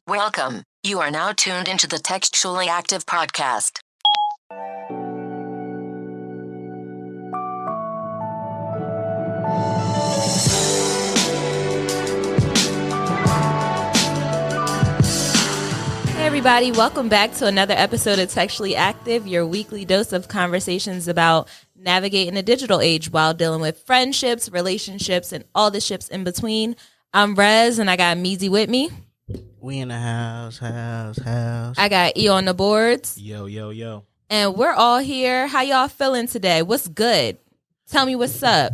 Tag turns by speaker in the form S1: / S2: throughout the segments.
S1: Welcome. You are now tuned into the Textually Active podcast.
S2: Hey everybody, welcome back to another episode of Textually Active, your weekly dose of conversations about navigating the digital age while dealing with friendships, relationships, and all the ships in between. I'm Rez, and I got Meezy with me.
S3: We in the house.
S2: I got E on the boards.
S4: Yo.
S2: And we're all here. How y'all feeling today? What's good? Tell me what's up.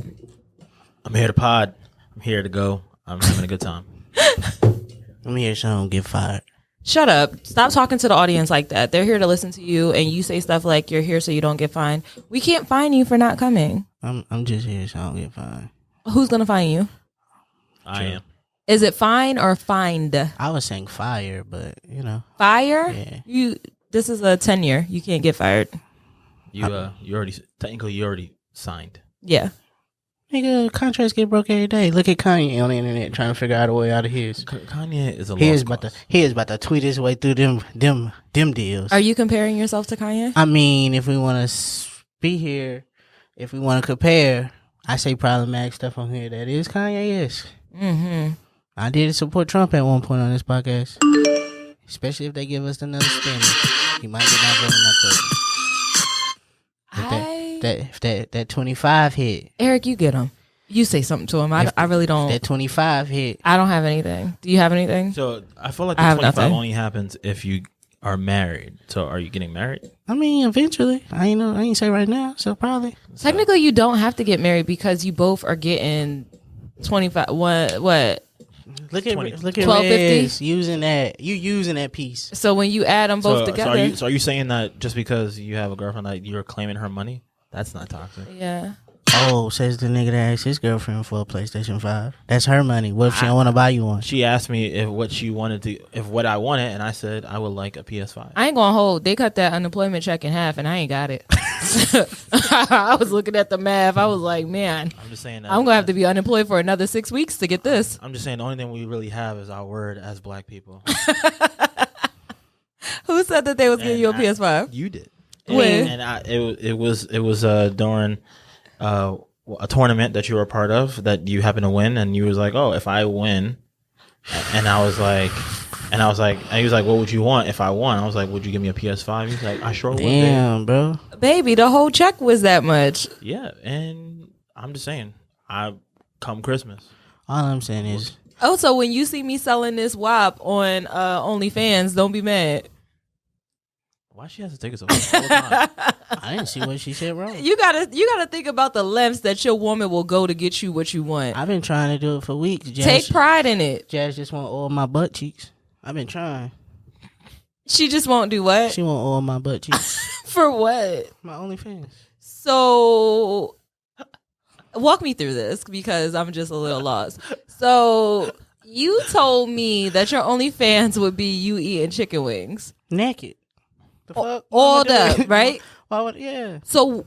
S4: I'm here to pod. I'm here to go. I'm having a good time.
S3: I'm here so I don't get fired.
S2: Shut up. Stop talking to the audience like that. They're here to listen to you, and you say stuff like you're here so you don't get fined. We can't fine you for not coming.
S3: I'm just here so I don't get fired.
S2: Who's going to fine you?
S4: I am.
S2: Is it fine or fined?
S3: I was saying fire, but you know.
S2: Fire?
S3: Yeah.
S2: This is a tenure. You can't get fired.
S4: You already signed.
S2: Yeah.
S3: Nigga, contracts get broke every day. Look at Kanye on the internet trying to figure out a way out of his.
S4: Kanye is a
S3: He is
S4: lost cause.
S3: about to tweet his way through them deals.
S2: Are you comparing yourself to Kanye?
S3: I mean, if we want to be here, if we want to compare, I say problematic stuff on here that is Kanye-esque.
S2: Mm-hmm.
S3: I did support Trump at one point on this podcast. Especially if they give us another stimulus. He might get not voting up to that 25 hit.
S2: Eric, you get him. You say something to him. I really don't.
S3: That 25 hit.
S2: I don't have anything. Do you have anything?
S4: So I feel like
S2: I
S4: the
S2: have
S4: 25
S2: nothing.
S4: only happens if you are married. So are you getting married?
S3: I mean, eventually. I ain't say right now, so probably.
S2: Technically, you don't have to get married because you both are getting 25. What?
S3: Look at
S2: 12.50?
S3: Rez using that. You using that piece.
S2: So when you add them both together.
S4: So are you saying that just because you have a girlfriend that you're claiming her money? That's not toxic.
S2: Yeah.
S3: Oh, says the nigga that asked his girlfriend for a PlayStation 5. That's her money. What if she don't want to buy you one?
S4: She asked me if what I wanted, and I said I would like a PS5.
S2: I ain't gonna hold. They cut that unemployment check in half, and I ain't got it. I was looking at the math. I was like, man,
S4: I'm just saying that
S2: I'm gonna have to be unemployed for another 6 weeks to get this.
S4: I'm just saying the only thing we really have is our word as black people.
S2: Who said that they was giving you a PS5?
S4: You did.
S2: When?
S4: And it was during a tournament that you were a part of that you happened to win, and you was like, oh, if I win, and he was like, what would you want if I won? I was like, would you give me a PS5? He's like, I sure would.
S3: Damn, bro.
S2: Baby, the whole check was that much.
S4: Yeah, and I'm just saying, come Christmas.
S3: All I'm saying is,
S2: Oh, so when you see me selling this WAP on OnlyFans, don't be mad.
S4: Why she has to take us all the time?
S3: I didn't see what she said wrong.
S2: You gotta think about the lengths that your woman will go to get you what you want.
S3: I've been trying to do it for weeks.
S2: Take pride in it.
S3: Jazz just want oil my butt cheeks. I've been trying.
S2: She just won't do what?
S3: She want oil my butt cheeks.
S2: For what?
S3: My OnlyFans.
S2: So walk me through this because I'm just a little lost. So you told me that your OnlyFans would be you eating chicken wings.
S3: Naked. The fuck?
S2: All up, right?
S3: Why would, yeah.
S2: So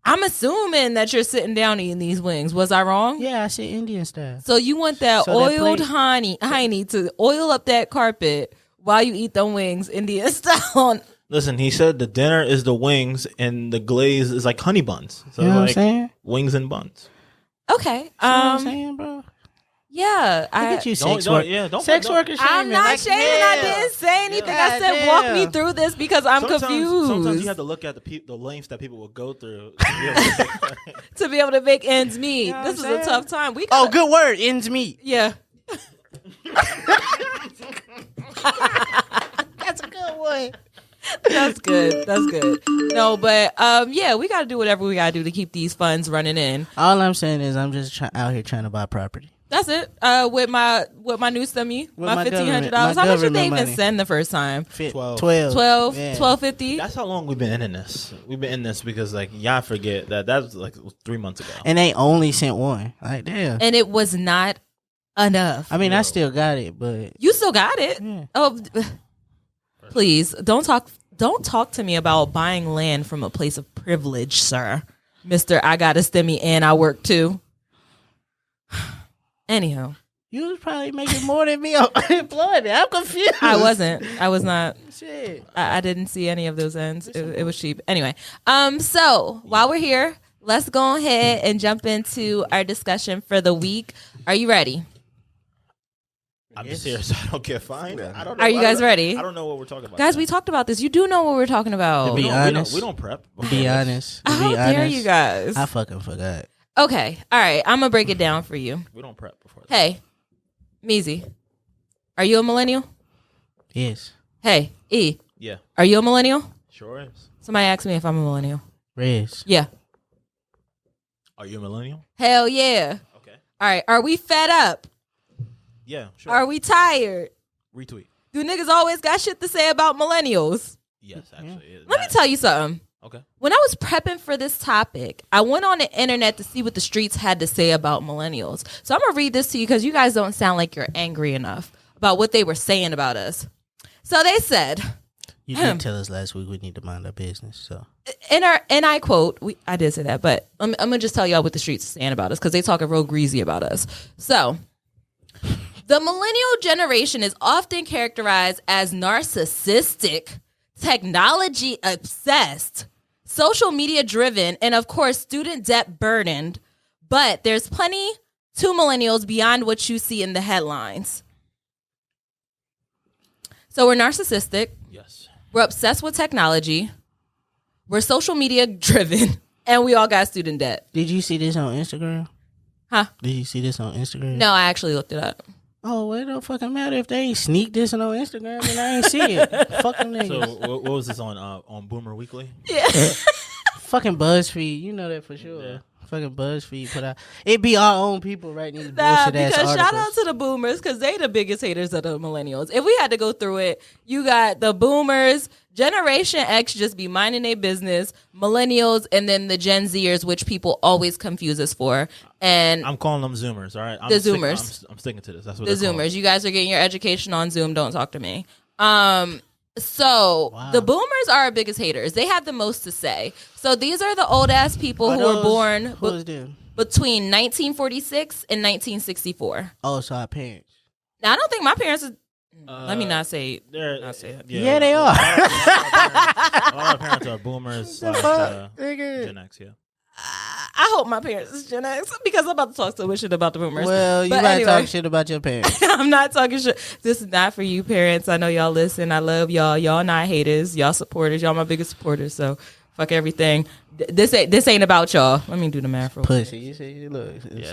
S2: I'm assuming that you're sitting down eating these wings. Was I wrong?
S3: Yeah, I said Indian style.
S2: So you want that
S3: So that
S2: oiled
S3: plate-
S2: hiney to oil up that carpet while you eat them wings Indian style.
S4: Listen, he said the dinner is the wings and the glaze is like honey buns. So
S3: You know what I'm
S4: like
S3: saying?
S4: wings and buns.
S2: Okay.
S3: You know what I'm saying, bro?
S2: Yeah.
S3: Look at you, sex
S4: don't-
S3: worker.
S4: yeah, don't-
S3: Sex
S4: don't-
S3: worker shaming.
S2: I'm not
S3: like,
S2: shaming.
S3: yeah.
S2: I didn't say anything. I said
S3: God
S2: walk
S3: damn.
S2: me through this because I'm confused.
S4: Sometimes you have to look at the lengths that people will go through.
S2: to be able to make ends meet.
S3: know what
S2: This is
S3: I'm
S2: a
S3: saying?
S2: tough time. We
S3: Oh,
S2: gotta,
S3: good word. Ends meet.
S2: Yeah.
S3: That's a good one.
S2: That's good. That's good. No, but yeah, we gotta do whatever we gotta do to keep these funds running in.
S3: All I'm saying is I'm just out here trying to buy property.
S2: That's it. With my new stimmy, my
S3: my
S2: $1,500.
S3: government-
S2: How
S3: my
S2: much did they
S3: government
S2: even
S3: money.
S2: send the first time?
S4: 12.
S2: 12,
S3: Yeah.
S2: $12.50.
S4: That's how long we've been in this. We've been in this because like y'all forget that was like 3 months ago.
S3: And they only sent one. Like, damn.
S2: And it was not enough.
S3: I mean, I still got it, but
S2: You still got it.
S3: Yeah.
S2: Oh, please don't talk to me about buying land from a place of privilege, sir. Mister, I got a stimmy and I work too. Anyhow.
S3: You was probably making more than me on unemployment. I'm confused.
S2: I wasn't. I was not.
S3: Shit.
S2: I didn't see any of those ends. It was cheap. Anyway, so while we're here, let's go ahead and jump into our discussion for the week. Are you ready?
S4: I'm just here so I don't get fined. I don't know.
S2: Are you guys ready?
S4: I don't know what we're talking about.
S2: Guys, we talked about this. You do know what we're talking about.
S3: To be honest,
S4: we don't prep.
S3: To be honest.
S2: How dare you guys?
S3: I fucking forgot.
S2: Okay. All right. I'm going to break it down for you.
S4: We don't prep before.
S2: Hey, Meezy, are you a millennial?
S3: Yes.
S2: Hey, E.
S4: Yeah.
S2: Are you a millennial?
S4: Sure is.
S2: Somebody asked me if I'm a millennial.
S3: Rez.
S2: Yeah.
S4: Are you a millennial?
S2: Hell yeah.
S4: Okay.
S2: All right. Are we fed up?
S4: Yeah, sure.
S2: Are we tired?
S4: Retweet.
S2: Do niggas always got shit to say about millennials?
S4: Yes, actually.
S2: Let me tell you something.
S4: Okay.
S2: When I was prepping for this topic, I went on the internet to see what the streets had to say about millennials. So I'm going to read this to you because you guys don't sound like you're angry enough about what they were saying about us. So they said,
S3: You did tell us last week we need to mind our business. So,
S2: and I quote, I did say that, but I'm going to just tell y'all what the streets are saying about us because they talking real greasy about us. So the millennial generation is often characterized as narcissistic, technology obsessed, social media driven, and of course, student debt burdened. But there's plenty to millennials beyond what you see in the headlines. So we're narcissistic.
S4: Yes.
S2: We're obsessed with technology. We're social media driven. And we all got student debt.
S3: did you see this on Instagram?
S2: Huh?
S3: Did you see this on Instagram?
S2: No, I actually looked it up.
S3: Oh, well, it don't fucking matter if they ain't sneak this on Instagram and I ain't see it. Fuck them niggas.
S4: So what was this on Boomer Weekly?
S2: Yeah.
S3: Fucking BuzzFeed, you know that for sure.
S4: Yeah.
S3: Fucking BuzzFeed put out. It be our own people writing these
S2: Nah,
S3: bullshit ass
S2: because
S3: articles.
S2: shout out to the boomers because they the biggest haters of the millennials. If we had to go through it, you got the boomers, Generation X just be minding their business, millennials, and then the Gen Zers, which people always confuse us for. And
S4: I'm calling them Zoomers, all right?
S2: The Zoomers.
S4: I'm sticking to this. That's what
S2: the
S4: they're called.
S2: Zoomers. You guys are getting your education on Zoom. Don't talk to me. So
S3: Wow.
S2: the boomers are our biggest haters. They have the most to say. So these are the old ass people who were born
S3: Who's them?
S2: between 1946 and 1964.
S3: Oh, so our parents.
S2: Now I don't think my parents. Let me not say. Not say it.
S3: Yeah, they are.
S4: All our parents are boomers slash
S3: Nigga.
S4: Gen X, yeah.
S2: I hope my parents is Gen X because I'm about to talk so much shit about the boomers.
S3: Well, you
S2: But
S3: might
S2: anyway.
S3: talk shit about your parents.
S2: I'm not talking shit. This is not for you, parents. I know y'all listen. I love y'all. Y'all not haters. Y'all supporters. Y'all my biggest supporters. So fuck everything. This ain't about y'all. Let me do the math real quick.
S3: Pussy. You see, look,
S4: Yeah,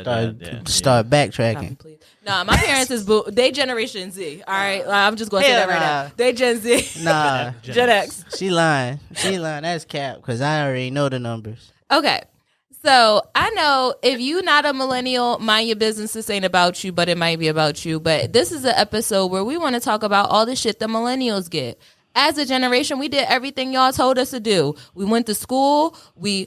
S3: start backtracking.
S2: Copy, please. Nah, my parents is they Generation Z. All right, I'm just gonna say
S3: Hell
S2: that right
S3: nah.
S2: now. They Gen Z.
S3: Nah,
S2: Gen X.
S3: she lying. She lying. That's cap because I already know the numbers.
S2: Okay. So I know if you not a millennial, mind your business. This ain't about you, but it might be about you. But this is an episode where we want to talk about all the shit the millennials get. As a generation, we did everything y'all told us to do. We went to school, we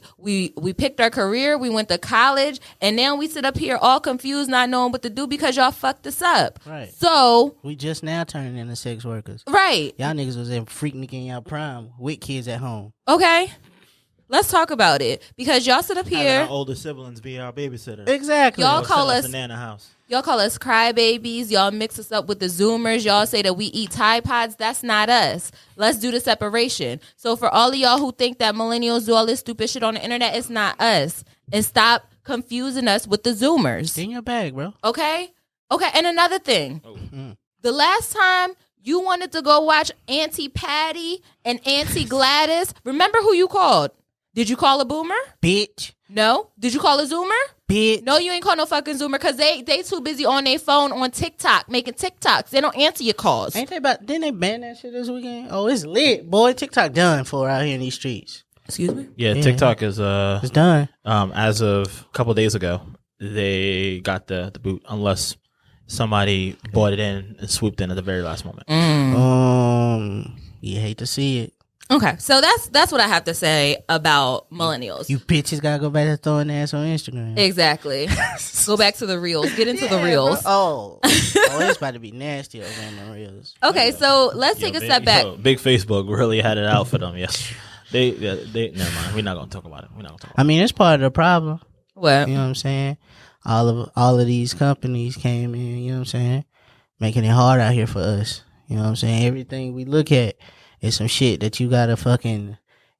S2: picked our career, we went to college, and now we sit up here all confused, not knowing what to do because y'all fucked us up.
S3: Right.
S2: So
S3: We just now turning into sex workers.
S2: right.
S3: Y'all niggas was in freaking in y'all prime with kids at home.
S2: Okay. Let's talk about it. Because y'all sit up
S4: Having
S2: here,
S4: our older siblings be our babysitter.
S3: Exactly.
S2: Y'all call
S4: Send
S2: us-
S4: a Nana house.
S2: y'all call us crybabies. Y'all mix us up with the Zoomers. Y'all say that we eat Tide Pods. That's not us. Let's do the separation. So for all of y'all who think that millennials do all this stupid shit on the internet, it's not us. And stop confusing us with the Zoomers.
S3: in your bag, bro.
S2: Okay? Okay, and another thing. The last time you wanted to go watch Auntie Patty and Auntie Gladys, remember who you called? Did you call a boomer?
S3: Bitch.
S2: No. Did you call a Zoomer?
S3: Bitch.
S2: No, you ain't call no fucking Zoomer because they too busy on their phone on TikTok making TikToks. They don't answer your calls.
S3: Ain't they about, didn't they ban that shit this weekend? Oh, it's lit, boy. TikTok done for out here in these streets.
S2: Excuse me?
S4: Yeah,
S3: Yeah.
S4: TikTok is
S3: It's done.
S4: as of a couple of days ago, they got the boot unless somebody bought it in and swooped in at the very last moment.
S3: You hate to see it.
S2: Okay, so that's what I have to say about millennials.
S3: You bitches gotta go back to throwing ass on Instagram.
S2: Exactly. Go back to the reels. Get into the reels.
S3: Oh, it's about to be nasty over on the reels.
S2: Okay, so let's take a step back.
S4: Big Facebook really had it out for them. Yes, they never mind. We're not gonna talk about it.
S3: I mean, it's part of the problem.
S2: What?
S3: You know what I'm saying? all of these companies came in, you know what I'm saying? Making it hard out here for us. You know what I'm saying? Everything we look at is some shit that you gotta fucking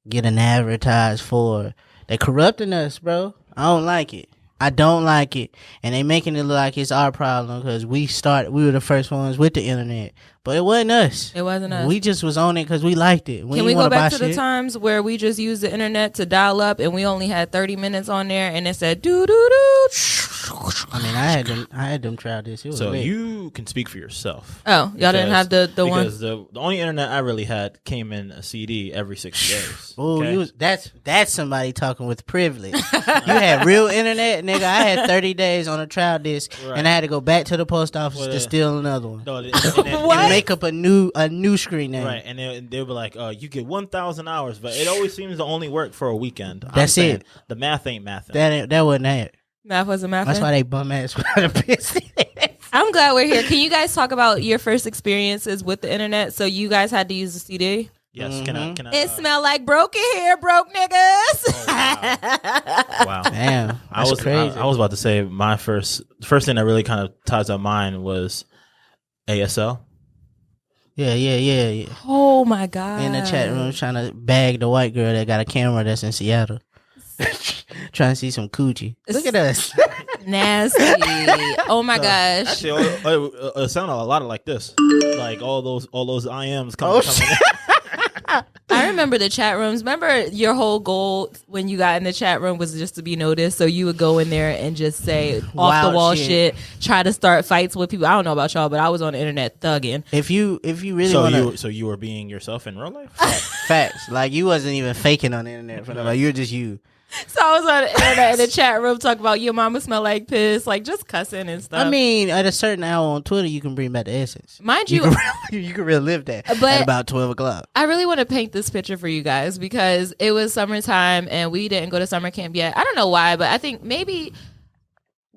S3: get an advertise for. They corrupting us, bro. I don't like it. I don't like it. And they making it look like it's our problem because we were the first ones with the internet. But it wasn't us.
S2: It wasn't us.
S3: We just was on it because we liked it.
S2: Can we go back to the times where we just used the internet to dial up and we only had 30 minutes on there and it said doo doo doo?
S3: I mean, I had them try this. It was
S4: So
S3: lit.
S4: you can speak for yourself.
S2: Oh, y'all didn't have the one?
S4: Because the only internet I really had came in a CD every 60 days.
S3: Oh,
S4: okay?
S3: that's somebody talking with privilege. You had real internet, nigga. I had 30 days on a trial disc,
S4: Right.
S3: and I had to go back to the post office to steal another one.
S4: No,
S3: And make up a new screen name.
S4: Right, and they'll be like, you get 1,000 hours, but it always seems to only work for a weekend.
S3: That's it.
S4: The math ain't math.
S3: That wasn't it.
S2: Math wasn't math.
S3: That's why they bum ass without a piss.
S2: I'm glad we're here. Can you guys talk about your first experiences with the internet? So you guys had to use the CD?
S4: Yes,
S3: Mm-hmm.
S4: can I?
S2: It smelled like broken hair, broke niggas.
S4: Oh, wow.
S3: Damn, that's crazy.
S4: I was about to say the first thing that really kind of ties up mine was ASL.
S3: Yeah.
S2: Oh my God.
S3: In the chat room trying to bag the white girl that got a camera that's in Seattle. Trying to see some coochie. Look at us.
S2: Nasty. Oh my gosh.
S4: Actually, it sounded a lot like this. Like all those IMs coming in.
S2: I remember the chat rooms. Remember your whole goal when you got in the chat room was just to be noticed. So you would go in there and just say off the wall shit, try to start fights with people. I don't know about y'all, but I was on the internet thugging.
S3: If you really want
S4: So you were being yourself in real life?
S3: facts. Like you wasn't even faking on the internet for nobody. You were just you.
S2: So I was on the internet in the chat room talking about your mama smell like piss, like just cussing and stuff.
S3: I mean, at a certain hour on Twitter, you can bring back the essence.
S2: Mind you,
S3: you can relive that
S2: but
S3: at about 12 o'clock.
S2: I really want to paint this picture for you guys because it was summertime and we didn't go to summer camp yet. I don't know why, but I think maybe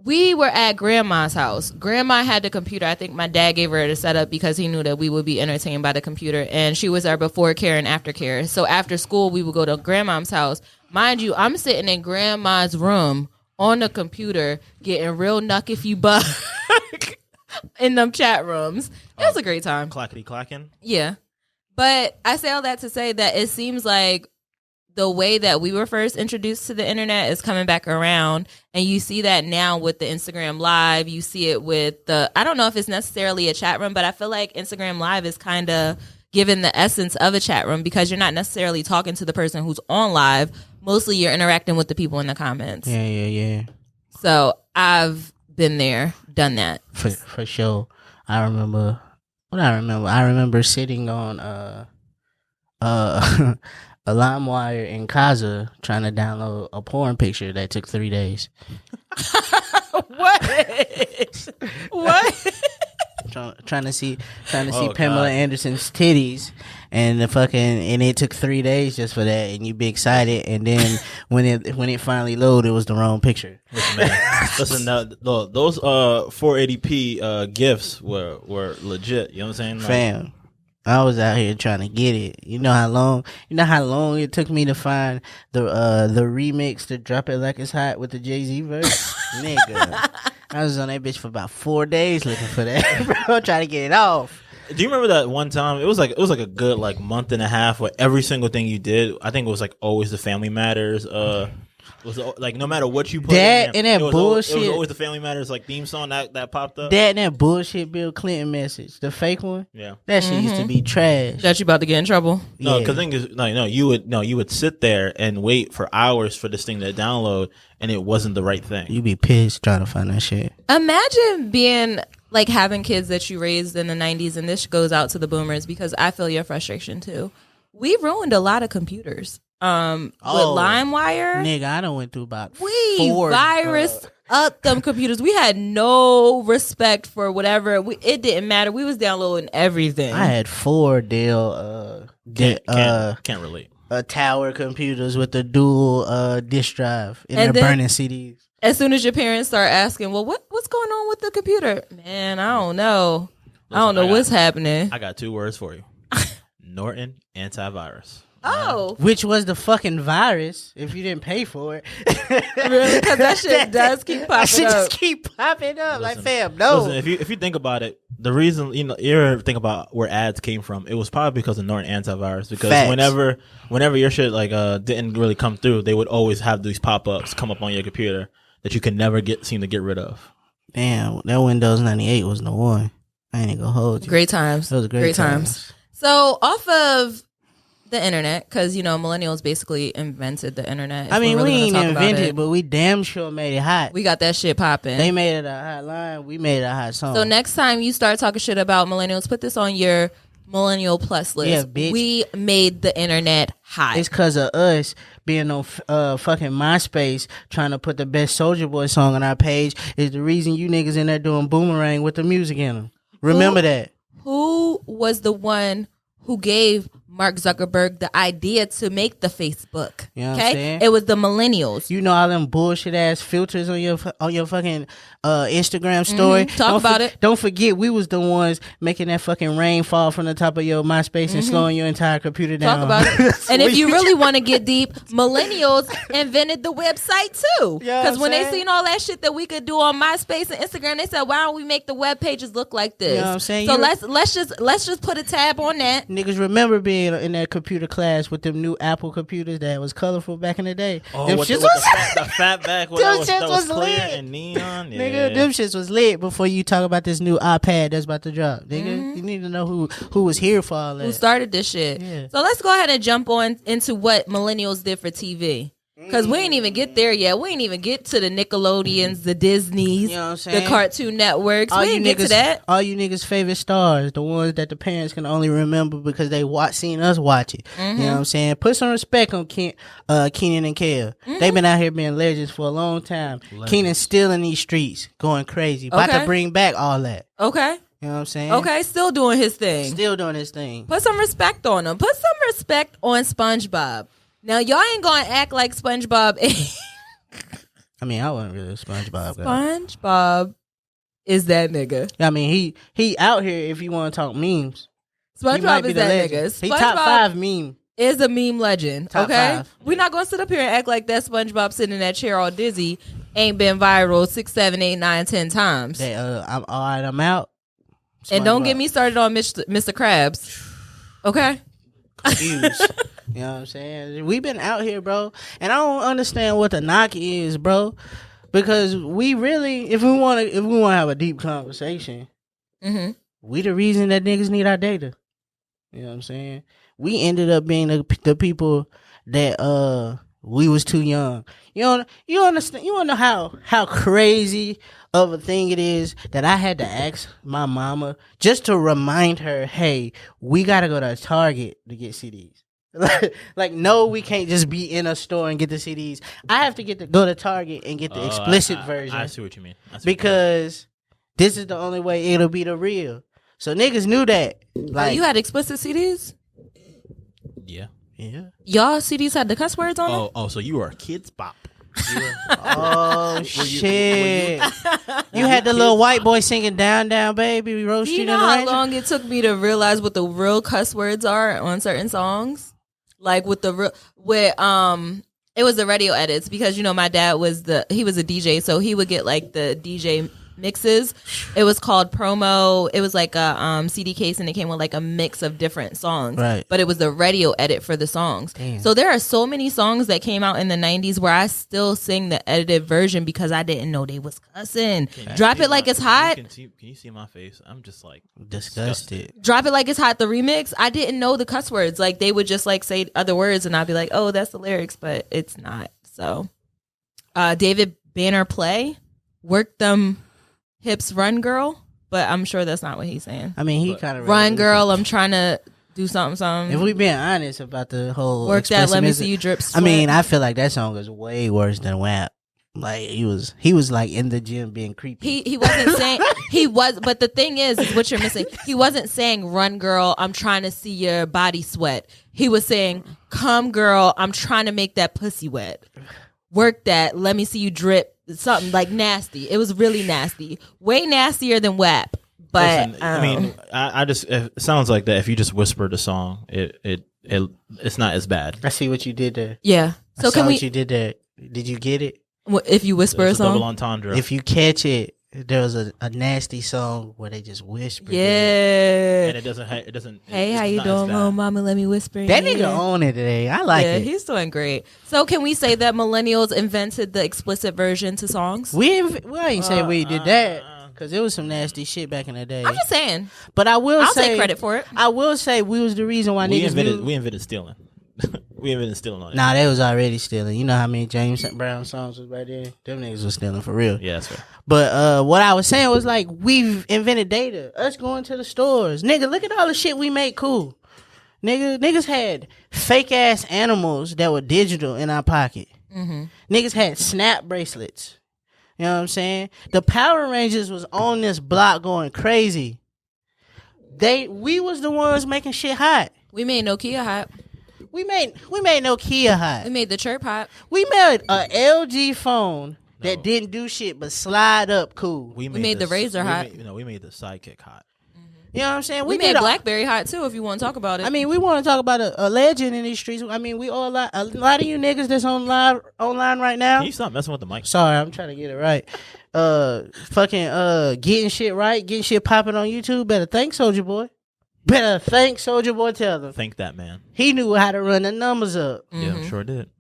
S2: we were at grandma's house. Grandma had the computer. I think my dad gave her the setup because he knew that we would be entertained by the computer. And she was our before care and after care. So after school, we would go to grandma's house. Mind you, I'm sitting in grandma's room on the computer getting real nuck if you buck in them chat rooms. It was a great time.
S4: Clackety clacking.
S2: Yeah. But I say all that to say that it seems like the way that we were first introduced to the internet is coming back around. And you see that now with the Instagram Live. You see it with I don't know if it's necessarily a chat room, but I feel like Instagram Live is kind of given the essence of a chat room because you're not necessarily talking to the person who's on live. Mostly you're interacting with the people in the comments.
S3: Yeah.
S2: So I've been there, done that.
S3: For sure. I remember sitting on a LimeWire in Kaza trying to download a porn picture that took 3 days.
S2: What?
S3: Trying to see
S4: Oh,
S3: Pamela
S4: God.
S3: Anderson's titties and it took 3 days just for that, and you be excited, and then when it finally loaded, it was the wrong picture.
S4: Listen, those 480p gifs were legit. You know what I'm saying?
S3: Fam, I was out here trying to get it. You know how long it took me to find the remix to Drop It Like It's Hot with the Jay-Z verse? Nigga, I was on that bitch for about 4 days looking for that, bro, trying to get it off.
S4: Do you remember that one time? It was like a good like month and a half where every single thing you did, I think it was like always the Family Matters. Was like no matter what you put
S3: that
S4: in
S3: and that
S4: it was
S3: bullshit.
S4: It was always the Family Matters like theme song that popped up.
S3: That and that bullshit Bill Clinton message, the fake one.
S4: Yeah,
S3: that shit used to be trash.
S2: That you about to get in trouble?
S4: no, because thing is, you would sit there and wait for hours for this thing to download, and it wasn't the right thing.
S3: You be pissed trying to find that shit.
S2: Imagine being like having kids that you raised in the 90s, and this goes out to the boomers because I feel your frustration too. We ruined a lot of computers. With LimeWire,
S3: nigga, I done went through about
S2: we
S3: 4
S2: virused up them computers. We had no respect for whatever. It didn't matter. We was downloading everything.
S3: I had 4 Dell
S4: Can't relate.
S3: tower computers with the dual disk drive, and
S2: And
S3: they're
S2: then-
S3: burning CDs.
S2: As soon as your parents start asking, well, what's going on with the computer? Man, I don't know. I don't know what's happening.
S4: I got 2 words for you: Norton antivirus.
S2: Oh,
S3: which was the fucking virus. If you didn't pay for it,
S2: really? Because that shit does keep popping
S3: that shit
S2: up.
S3: just keep popping up. Like, fam, no.
S4: Listen, if you think about it, the reason you ever think about where ads came from, it was probably because of Norton antivirus. Because
S3: Facts.
S4: whenever your shit didn't really come through, they would always have these pop ups come up on your computer that you can never seem to get rid of.
S3: Damn, that Windows 98 was the one. I ain't gonna hold you.
S2: Great times.
S3: Those are great
S2: times. So off of the internet, because millennials basically invented the internet.
S3: I mean,
S2: really
S3: we ain't
S2: gonna talk about
S3: invented, but we damn sure made it hot.
S2: We got that shit popping.
S3: They made it a hot line. We made it a hot song.
S2: So next time you start talking shit about millennials, put this on your Millennial Plus list.
S3: Yeah, bitch.
S2: We made the internet hot.
S3: It's because of us being on fucking MySpace trying to put the best Soulja Boy song on our page is the reason you niggas in there doing Boomerang with the music in them. Remember that.
S2: Who was the one who gave Mark Zuckerberg the idea to make the Facebook?
S3: You know what I'm saying?
S2: It was the millennials.
S3: You know all them bullshit ass filters on your fucking Instagram story.
S2: Talk about it.
S3: Don't forget we was the ones making that fucking rain fall from the top of your MySpace and slowing your entire computer down.
S2: Talk about it. And if you really want to get deep, millennials invented the website too.
S3: Yeah,
S2: Because when they
S3: saying?
S2: seen all that shit that we could do on MySpace and Instagram, they said, "Why don't we make the web pages look like this?"
S3: You know what I'm saying?
S2: So let's just put a tab on that.
S3: Niggas remember being in that computer class with them new Apple computers that was colorful back in the day.
S4: Oh,
S3: them
S4: with
S3: shits
S4: the fat back
S3: Them
S4: that
S3: shits
S4: was
S3: was
S4: clear
S3: lit.
S4: and neon. Yeah.
S3: Nigga, them shits was lit before you talk about this new iPad that's about to drop. Nigga, you need to know who was here for all that.
S2: Who started this shit?
S3: Yeah.
S2: So let's go ahead and jump on into what millennials did for TV. Because we ain't even get there yet. We ain't even get to the Nickelodeons, the Disneys,
S3: You know what I'm saying?
S2: the Cartoon Networks.
S3: all
S2: We
S3: you
S2: didn't get to
S3: niggas,
S2: that.
S3: all you niggas' favorite stars, the ones that the parents can only remember because they seen us watch it. You know what I'm saying? Put some respect on Keenan and Kel. They've been out here being legends for a long time. Keenan's still in these streets, going crazy, about
S2: Okay.
S3: to bring back all that.
S2: Okay.
S3: You know what I'm saying?
S2: Okay. Still doing his thing.
S3: Still doing his thing.
S2: Put some respect on him. Put some respect on SpongeBob. Now, y'all ain't going to act like SpongeBob.
S3: I mean, I wasn't really a SpongeBob guy.
S2: SpongeBob is that nigga.
S3: I mean, he out here if you want to talk memes. He might
S2: SpongeBob
S3: be
S2: is
S3: the
S2: that
S3: legend.
S2: nigga.
S3: He top 5 meme.
S2: Is a meme legend.
S3: Top
S2: okay?
S3: 5.
S2: We're not going to sit up here and act like that SpongeBob sitting in that chair all dizzy ain't been viral 6, 7, 8, 9, 10 times.
S3: That, I'm all right, I'm out.
S2: And don't
S3: SpongeBob.
S2: get me started on Mr. Krabs. Okay?
S3: Huge. You know what I'm saying? We've been out here, bro, and I don't understand what the knock is, bro, because we really, if we want to have a deep conversation, we the reason that niggas need our data. You know what I'm saying? We ended up being the people that we was too young. You understand? You wanna know how crazy of a thing it is that I had to ask my mama just to remind her, hey, we gotta go to Target to get CDs. Like, no, we can't just be in a store and get the CDs. I have to go to Target and get the explicit version.
S4: I see what you mean.
S3: Because this is the only way it'll be the real. So niggas knew that. Like,
S2: you had explicit CDs?
S4: Yeah.
S2: Y'all CDs had the cuss words on them?
S4: Oh, so you were a Kids Bop.
S3: oh shit! You had the little white boy singing "Down Down Baby," Rose
S2: Do
S3: Street
S2: you know
S3: and the
S2: how
S3: Ranger?
S2: long it took me to realize what the real cuss words are on certain songs? Like with the real, it was the radio edits, because my dad was he was a DJ, so he would get like the DJ mixes. It was called promo. It was like a CD case, and it came with like a mix of different songs.
S3: Right.
S2: But it was the radio edit for the songs.
S3: Damn.
S2: So there are so many songs that came out in the 90s where I still sing the edited version because I didn't know they was cussing. Drop It Like It's Hot.
S4: Can you see my face? I'm just like
S3: Disgusted.
S2: Drop It Like It's Hot, the remix. I didn't know the cuss words. Like, they would just like say other words, and I'd be like, oh, that's the lyrics, but it's not. So David Banner Play, Work Them Hips, Run Girl, but I'm sure that's not what he's saying.
S3: I mean, he kind of
S2: Run Girl, I'm trying to do something.
S3: If we being honest about the whole
S2: Work That, Let Me
S3: expressivism-
S2: See You Drip
S3: I
S2: Sweat.
S3: mean, I feel like that song is way worse than WAP. Like, he was like in the gym being creepy.
S2: He wasn't saying but the thing is what you're missing. He wasn't saying, run girl, I'm trying to see your body sweat. He was saying, come girl, I'm trying to make that pussy wet. Work that, let me see you drip. Something like nasty. It was really nasty. Way nastier than WAP. But
S4: Listen, I mean, I just, it sounds like that if you just whispered a song, it it's not as bad.
S3: I see what you did there.
S2: Yeah. So
S3: I saw
S2: can we?
S3: what you did there. Did you get it?
S2: If you whisper a
S4: It's a double
S2: song,
S4: entendre.
S3: If you catch it, there was a nasty song where they just whispered.
S2: yeah.
S4: and it doesn't.
S2: Hey,
S4: it's
S2: how you
S4: not as
S2: doing,
S4: bad.
S2: little mama? Let me whisper.
S3: That
S2: in
S3: nigga
S2: your ear.
S3: on it today. I like
S2: Yeah,
S3: it.
S2: he's doing great. So can we say that millennials invented the explicit version to songs?
S3: We ain't say we did that because it was some nasty shit back in the day.
S2: I'm just saying.
S3: But I will
S2: I'll
S3: say
S2: take credit for it.
S3: I will say we was the reason why
S4: We
S3: niggas
S4: invented.
S3: knew.
S4: We invented stealing. We invented stealing on it.
S3: Nah, they was already stealing. You know how many James Brown songs was right there? Them niggas was stealing for real.
S4: Yeah, that's fair.
S3: But what I was saying was like we've invented data. Us going to the stores. Nigga, look at all the shit we made cool. Niggas had fake ass animals that were digital in our pocket.
S2: Mm-hmm.
S3: Niggas had snap bracelets. You know what I'm saying? The Power Rangers was on this block going crazy. We was the ones making shit hot.
S2: We made Nokia hot.
S3: We made Nokia hot.
S2: We made the chirp hot.
S3: We made a LG phone that
S4: No.
S3: didn't do shit but slide up cool.
S2: We made the Razor hot.
S4: We made the Sidekick hot.
S3: You know what I'm saying?
S2: We made
S3: did
S2: BlackBerry hot too. If you want to talk about it.
S3: I mean, we want to talk about a legend in these streets. I mean, we all a lot of you niggas that's online right now.
S4: Can you stop messing with the mic?
S3: Sorry, I'm trying to get it right. Getting shit right, getting shit popping on YouTube. Better thank Soulja Boy. Tell them.
S4: Thank that man.
S3: He knew how to run the numbers up
S4: Yeah, I'm sure did.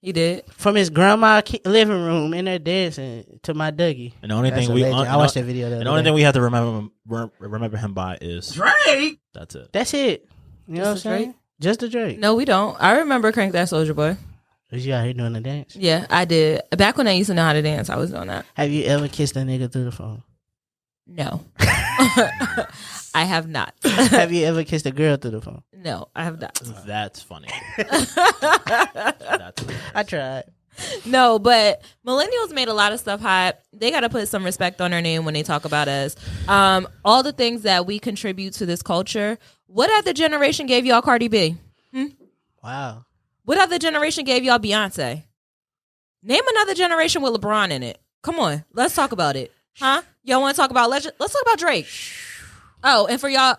S2: he did.
S3: from his grandma living room in there dancing to my Dougie.
S4: And the only
S3: That's
S4: thing
S3: a
S4: we
S3: legend. I watched that video.
S4: and the only thing we have to remember him by is
S3: Drake.
S4: That's it.
S3: That's it. You know what I'm
S2: Just a Drake?
S3: saying? Just a Drake.
S2: No, we don't. I remember Crank That Soldier Boy.
S3: Was you out here doing the dance?
S2: Yeah, I did. Back when I used to know how to dance, I was doing that.
S3: Have you ever kissed a nigga through the phone?
S2: No. I have not.
S3: Have you ever kissed a girl through the phone?
S2: No, I have not.
S4: That's funny. That's
S3: I tried.
S2: No, but millennials made a lot of stuff hot. They got to put some respect on their name when they talk about us. All the things that we contribute to this culture. What other generation gave y'all Cardi B?
S3: Wow.
S2: What other generation gave y'all Beyonce? Name another generation with LeBron in it. Come on, let's talk about it. Huh? Y'all want to talk about legend? Let's talk about Drake. Oh, and for y'all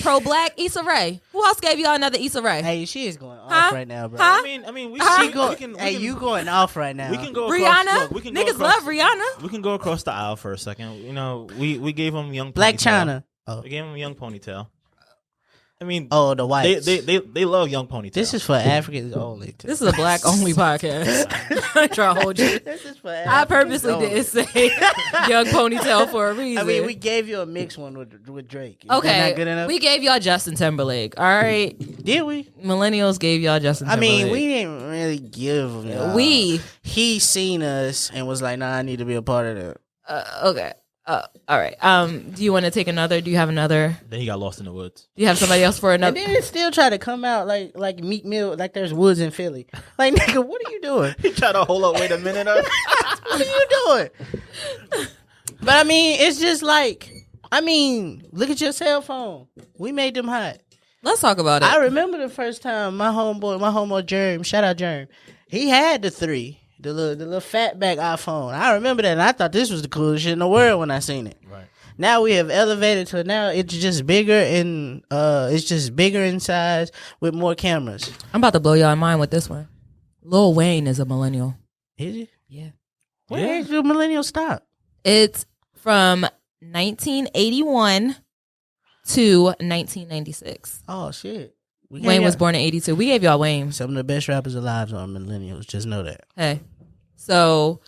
S2: pro-black, Issa Rae. Who else gave y'all another Issa Rae?
S3: Hey, she is going off
S2: Huh?
S3: right now, bro.
S2: Huh?
S4: I mean,
S3: You going off right now.
S4: We can go
S2: Rihanna?
S4: across. Look, we can go
S2: Niggas
S4: across,
S2: love Rihanna.
S4: We can go across the aisle for a second. You know, we gave him young
S3: Black
S4: Ponytail.
S3: China. Oh,
S4: We gave him young ponytail. I mean,
S3: oh, the whites.
S4: they love young ponytail.
S3: This is for Africans only. Too.
S2: This is a black-only podcast. I try to hold you.
S3: This is for
S2: I
S3: Africans
S2: purposely
S3: only.
S2: didn't say young ponytail for a reason.
S3: I mean, we gave you a mixed one with Drake. Is
S2: okay,
S3: that not good enough?
S2: we gave y'all Justin Timberlake. All right,
S3: Did we?
S2: millennials gave y'all Justin
S3: I
S2: Timberlake.
S3: mean, we didn't really give him. He seen us and was like, "Nah, I need to be a part of that."
S2: Okay. All right. Do you want to take another? Do you have another?
S4: Then he got lost in the woods.
S2: Do you have somebody else for
S3: And
S2: another?
S3: then it still try to come out like Meat Mill, like there's woods in Philly. Like, nigga, what are you doing?
S4: He tried to hold up. Wait a minute.
S3: What are you doing? But I mean, it's just like, look at your cell phone. We made them hot.
S2: Let's talk about it.
S3: I remember the first time my homeboy Germ, shout out Germ, he had the 3, the little fatback iPhone. I remember that, and I thought this was the coolest shit in the world when I seen it.
S4: Right.
S3: Now we have elevated to now it's just bigger in size with more cameras.
S2: I'm about to blow y'all mind with this one. Lil Wayne is a millennial.
S3: Is it?
S2: Yeah.
S3: Where age do millennials stop?
S2: It's from 1981 to 1996.
S3: Oh shit.
S2: Wayne was born in 82. We gave y'all Wayne.
S3: Some of the best rappers alive are millennials. Just know that.
S2: Hey. So,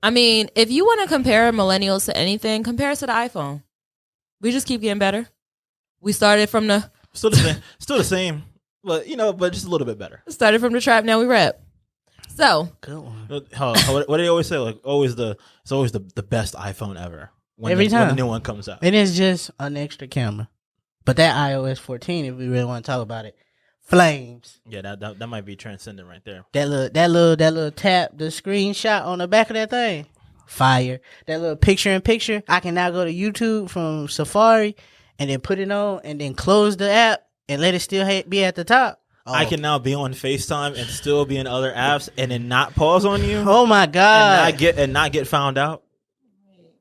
S2: I mean, if you want to compare millennials to anything, compare us to the iPhone. We just keep getting better. We started from the
S4: Still the same, but just a little bit better.
S2: trap, now we rap. So,
S3: Good one.
S4: What do they always say? Like it's always the best iPhone ever. When
S3: Every
S4: when the
S3: time.
S4: new one comes out.
S3: And it's just an extra camera. But that iOS 14, if we really want to talk about it, flames.
S4: Yeah, that might be transcendent right there.
S3: That little tap, the screenshot on the back of that thing, fire. That little picture-in-picture, I can now go to YouTube from Safari and then put it on and then close the app and let it still be at the top. Oh.
S4: I can now be on FaceTime and still be in other apps and then not pause on you.
S3: Oh my God.
S4: And not get found out.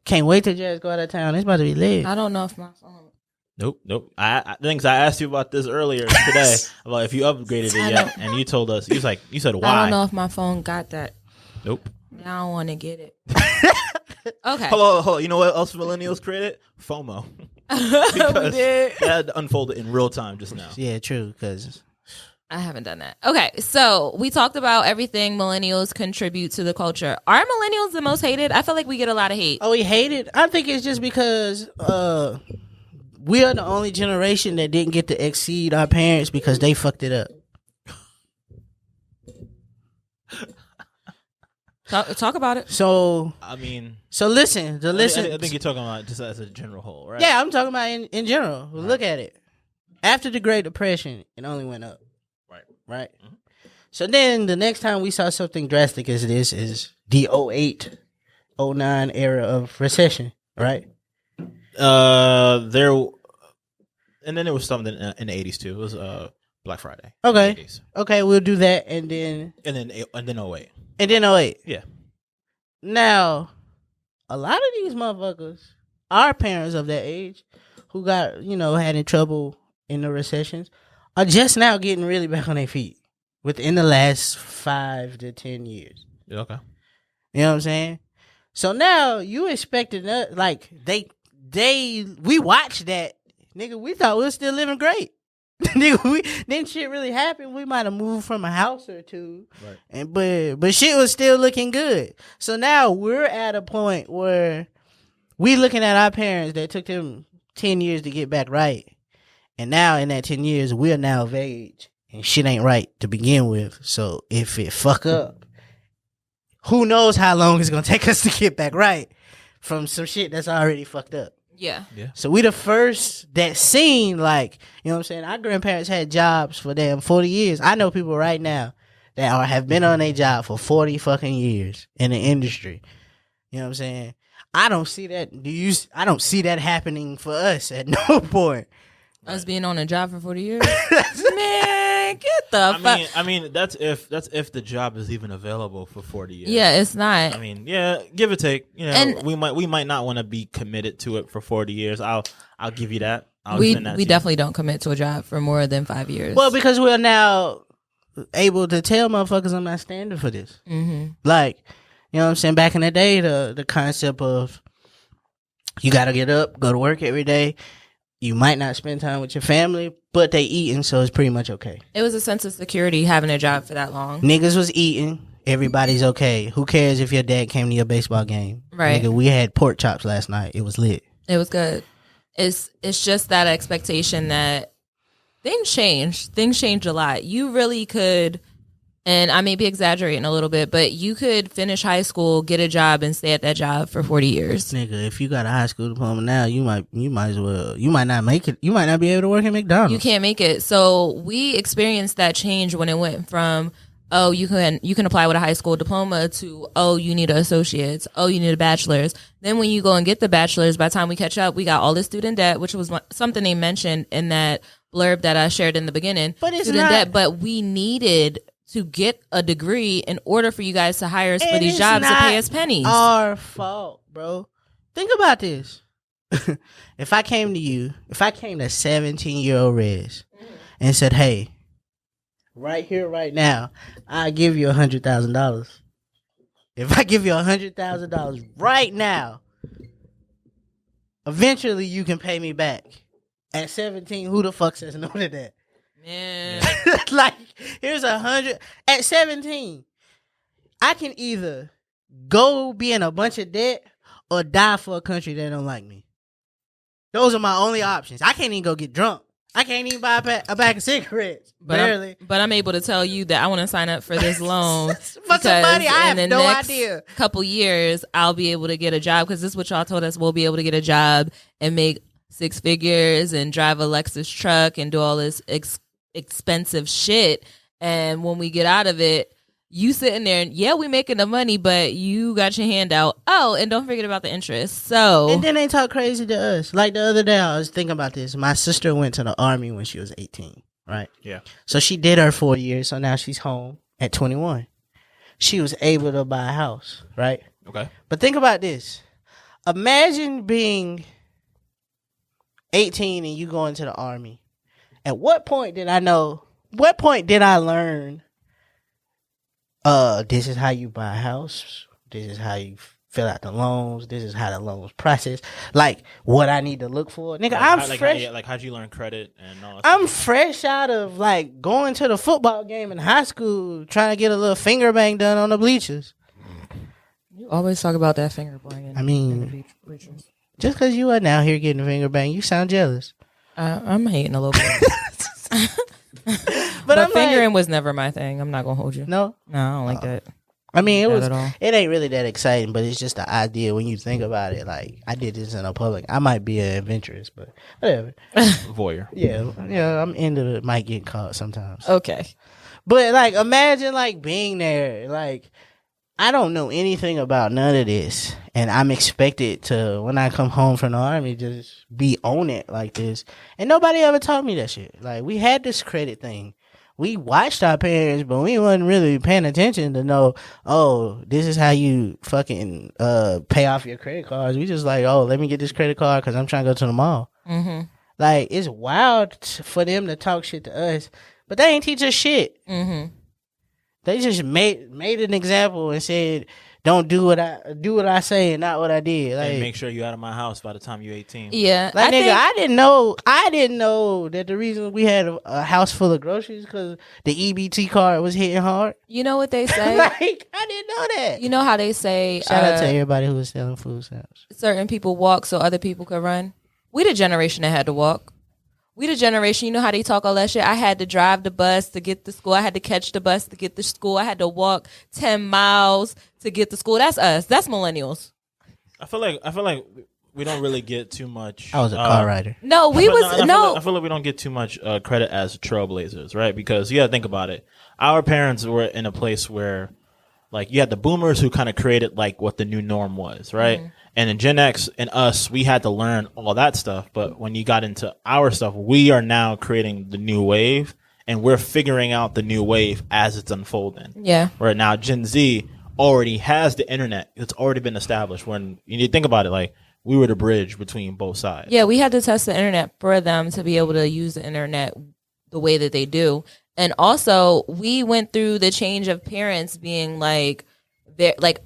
S3: Can't wait till Jazz go out of town. It's about to be lit.
S2: I don't know if my phone.
S4: Nope. I asked you about this earlier today about if you upgraded it yet, and you told us you said why.
S2: I don't know if my phone got that.
S4: Nope.
S2: Now I don't want to get it. Okay.
S4: Hold on. You know what else millennials created? FOMO. Because they had to unfold it in real time just now.
S3: Yeah, true. Because
S2: I haven't done that. Okay, so we talked about everything millennials contribute to the culture. Are millennials the most hated? I feel like we get a lot of hate.
S3: oh, we hate it. I think it's just because we are the only generation that didn't get to exceed our parents because they fucked it up.
S2: Talk about it.
S3: So listen.
S4: I think you're talking about just as a general whole, right?
S3: Yeah, I'm talking about in general. Right. Look at it. After the Great Depression, it only went up. Right. Mm-hmm. So then the next time we saw something drastic as this is the 08, 09 era of recession, right?
S4: And then there was something in the 80s too. It was Black Friday.
S3: Okay, we'll do that and then
S4: 08.
S3: And then 08.
S4: Yeah.
S3: Now, a lot of these motherfuckers, our parents of that age, who got, had in trouble in the recessions, are just now getting really back on their feet within the last 5 to 10 years.
S4: Yeah, okay.
S3: You know what I'm saying? So now you expected we watched that, nigga. We thought we were still living great. Nigga, then shit really happened. We might have moved from a house or two, right? But shit was still looking good. So now we're at a point where we looking at our parents that took them 10 years to get back right. And now in that 10 years, we're now of age and shit ain't right to begin with. So if it fuck up, who knows how long it's going to take us to get back right from some shit that's already fucked up.
S2: Yeah.
S3: So we the first that seen, like, you know what I'm saying? Our grandparents had jobs for damn 40 years. I know people right now that have been on their job for 40 fucking years in the industry. You know what I'm saying? I don't see that. I don't see that happening for us at no point.
S2: Us being on a job for 40 years? Man, get the fuck.
S4: I mean, that's if the job is even available for 40 years.
S2: Yeah, it's not.
S4: I mean, yeah, give or take. And we might not want to be committed to it for 40 years. I'll give you that.
S2: We definitely don't commit to a job for more than 5 years.
S3: Well, because we're now able to tell motherfuckers I'm not standing for this. Mm-hmm. Like, you know what I'm saying? Back in the day, the concept of you got to get up, go to work every day. You might not spend time with your family, but they eating, so it's pretty much okay.
S2: It was a sense of security having a job for that long.
S3: Niggas was eating. Everybody's okay. Who cares if your dad came to your baseball game?
S2: Right.
S3: Nigga, we had pork chops last night. It was lit.
S2: It was good. It's just that expectation that things change. Things change a lot. You really could, and I may be exaggerating a little bit, but you could finish high school, get a job, and stay at that job for 40 years.
S3: Nigga, if you got a high school diploma now, you might as well. You might not make it. You might not be able to work at McDonald's.
S2: You can't make it. So we experienced that change when it went from, oh, you can apply with a high school diploma to, oh, you need an associate's, oh, you need a bachelor's. Then when you go and get the bachelor's, by the time we catch up, we got all this student debt, which was something they mentioned in that blurb that I shared in the beginning.
S3: But it's
S2: student
S3: not
S2: debt, but we needed to get a degree in order for you guys to hire us for these jobs to pay us pennies.
S3: Our fault, bro. Think about this. If I came to 17-year-old Rez and said, hey, right here, right now, I'll give you $100,000. If I give you $100,000 right now, eventually you can pay me back. At 17, who the fuck says no to that?
S2: Man.
S3: Like, here's 100. At 17, I can either go be in a bunch of debt or die for a country that don't like me. Those are my only options. I can't even go get drunk. I can't even buy a bag of cigarettes. Barely.
S2: But I'm able to tell you that I want to sign up for this loan.
S3: For somebody, I have no idea.
S2: Couple years, I'll be able to get a job because this is what y'all told us. We'll be able to get a job and make 6 figures and drive a Lexus truck and do all this expensive shit. And when we get out of it, you sitting there and we making the money, but you got your hand out. Oh, and don't forget about the interest. So,
S3: and then they talk crazy to us. Like the other day, I was thinking about this. My sister went to the army when she was 18, right?
S4: Yeah.
S3: So she did her 4 years. So now she's home at 21. She was able to buy a house, right?
S4: Okay.
S3: But think about this. Imagine being 18 and you go into the Army. At what point did I know? What point did I learn? This is how you buy a house. This is how you fill out the loans. This is how the loans process. Like what I need to look for, nigga.
S4: How'd you learn credit and all that
S3: I'm
S4: stuff?
S3: fresh out of like going to the football game in high school, trying to get a little finger bang done on the bleachers.
S5: You always talk about that finger banging.
S3: I mean, just because you are now here getting a finger bang, you sound jealous.
S5: I'm hating a little bit. But fingering was never my thing. I'm not gonna hold you.
S3: No,
S5: I don't like that.
S3: I mean,
S5: Not at all.
S3: it ain't really that exciting, but it's just the idea when you think about it. Like, I did this in a public. I might be an adventurous, but whatever.
S4: Voyeur.
S3: Yeah, I'm into it. Might get caught sometimes.
S5: Okay.
S3: But, like, imagine, like, being there. Like, I don't know anything about none of this. And I'm expected to, when I come home from the Army, just be on it like this. And nobody ever taught me that shit. Like, we had this credit thing. We watched our parents, but we wasn't really paying attention to know, oh, this is how you fucking pay off your credit cards. We just like, oh, let me get this credit card because I'm trying to go to the mall. Mm-hmm. Like, it's wild for them to talk shit to us, but they ain't teach us shit. Mm-hmm. They just made an example and said, don't do what I say and not what I did. Like,
S4: and make sure you out of my house by the time you're 18.
S5: Yeah.
S3: Like, I didn't know that the reason we had a house full of groceries because the EBT card was hitting hard.
S5: You know what they say?
S3: Like, I didn't know that.
S5: You know how they say
S3: Shout out to everybody who was selling food stamps.
S5: certain people walk so other people could run? We the generation that had to walk. We the generation, you know how they talk all that shit? I had to drive the bus to get to school. I had to catch the bus to get to school. I had to walk 10 miles to get to school. That's us. That's millennials.
S4: I feel like we don't really get too much.
S3: I was a car rider.
S5: No,
S4: I feel like we don't get too much credit as trailblazers, right? Because you got to think about it. Our parents were in a place where, like, you had the boomers who kind of created like what the new norm was, right? Mm-hmm. And in Gen X and us, we had to learn all that stuff. But when you got into our stuff, we are now creating the new wave, and we're figuring out the new wave as it's unfolding.
S5: Yeah.
S4: Right now, Gen Z already has the internet. It's already been established. When you need to think about it, like, we were the bridge between both sides.
S5: Yeah, we had to test the internet for them to be able to use the internet the way that they do. And also, we went through the change of parents being like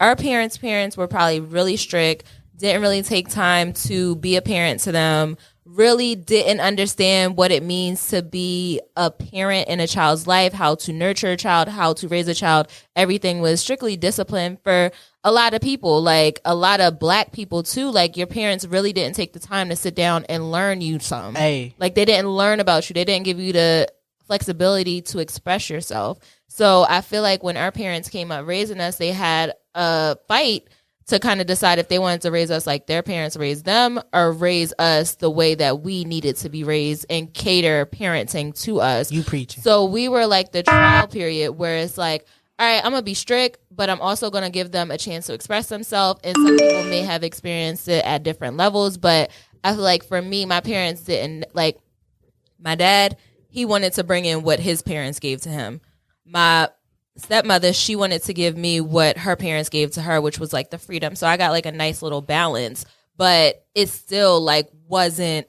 S5: our parents were probably really strict, didn't really take time to be a parent to them, really didn't understand what it means to be a parent in a child's life, how to nurture a child, how to raise a child. Everything was strictly disciplined for a lot of people, like a lot of Black people too. Like, your parents really didn't take the time to sit down and learn you some.
S3: Hey.
S5: Like, they didn't learn about you. They didn't give you the flexibility to express yourself. So I feel like when our parents came up raising us, they had a fight to kind of decide if they wanted to raise us like their parents raised them or raise us the way that we needed to be raised and cater parenting to us.
S3: You preaching.
S5: So we were like the trial period where it's like, all right, I'm going to be strict, but I'm also going to give them a chance to express themselves. And some people may have experienced it at different levels. But I feel like for me, my parents didn't, like, my dad, he wanted to bring in what his parents gave to him. My stepmother, she wanted to give me what her parents gave to her, which was like the freedom. So I got like a nice little balance, but it still like wasn't,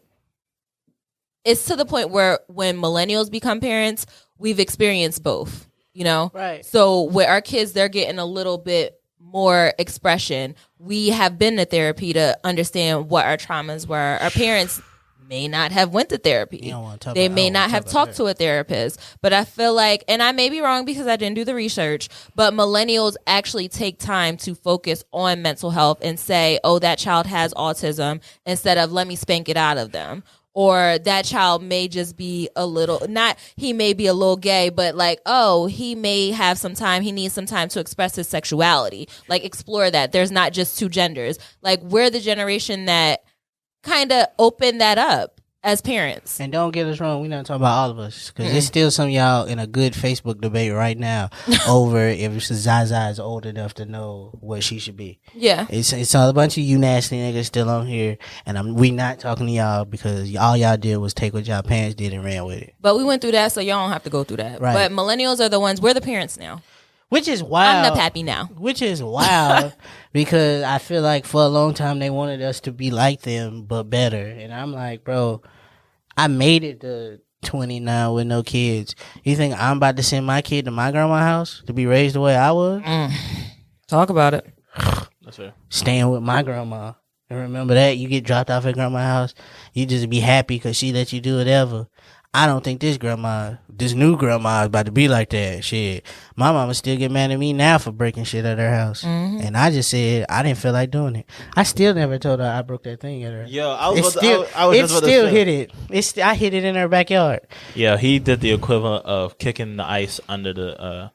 S5: it's to the point where when millennials become parents, we've experienced both, you know?
S3: Right.
S5: So with our kids, they're getting a little bit more expression. We have been to therapy to understand what our traumas were. Our parents may not have went to therapy. They may not have talked to a therapist. But I feel like, and I may be wrong because I didn't do the research, but millennials actually take time to focus on mental health and say, oh, that child has autism, instead of let me spank it out of them. Or that child may just be a little, not he may be a little gay, but like, oh, he may have some time, he needs some time to express his sexuality. Like, explore that. There's not just two genders. Like, we're the generation that kind of open that up as parents.
S3: And don't get us wrong, we're not talking about all of us, because there's still some of y'all in a good Facebook debate right now over if Zaza is old enough to know what she should be.
S5: Yeah,
S3: it's all a bunch of you nasty niggas still on here, and we not talking to y'all because all y'all did was take what y'all parents did and ran with it.
S5: But we went through that, so y'all don't have to go through that.
S3: Right.
S5: But millennials are the ones, we're the parents now.
S3: Which is wild.
S2: I'm the pappy now.
S3: Which is wild because I feel like for a long time they wanted us to be like them but better. And I'm like, bro, I made it to 29 with no kids. You think I'm about to send my kid to my grandma's house to be raised the way I was?
S2: Talk about it.
S4: That's fair.
S3: Staying with my grandma. And remember that, you get dropped off at grandma's house, you just be happy because she let you do whatever. I don't think this new grandma is about to be like that. Shit. My mama still get mad at me now for breaking shit at her house. Mm-hmm. And I just said I didn't feel like doing it. I still never told her I broke that thing at her.
S4: Yo, I
S3: hit it in her backyard.
S4: Yeah, he did the equivalent of kicking the ice under the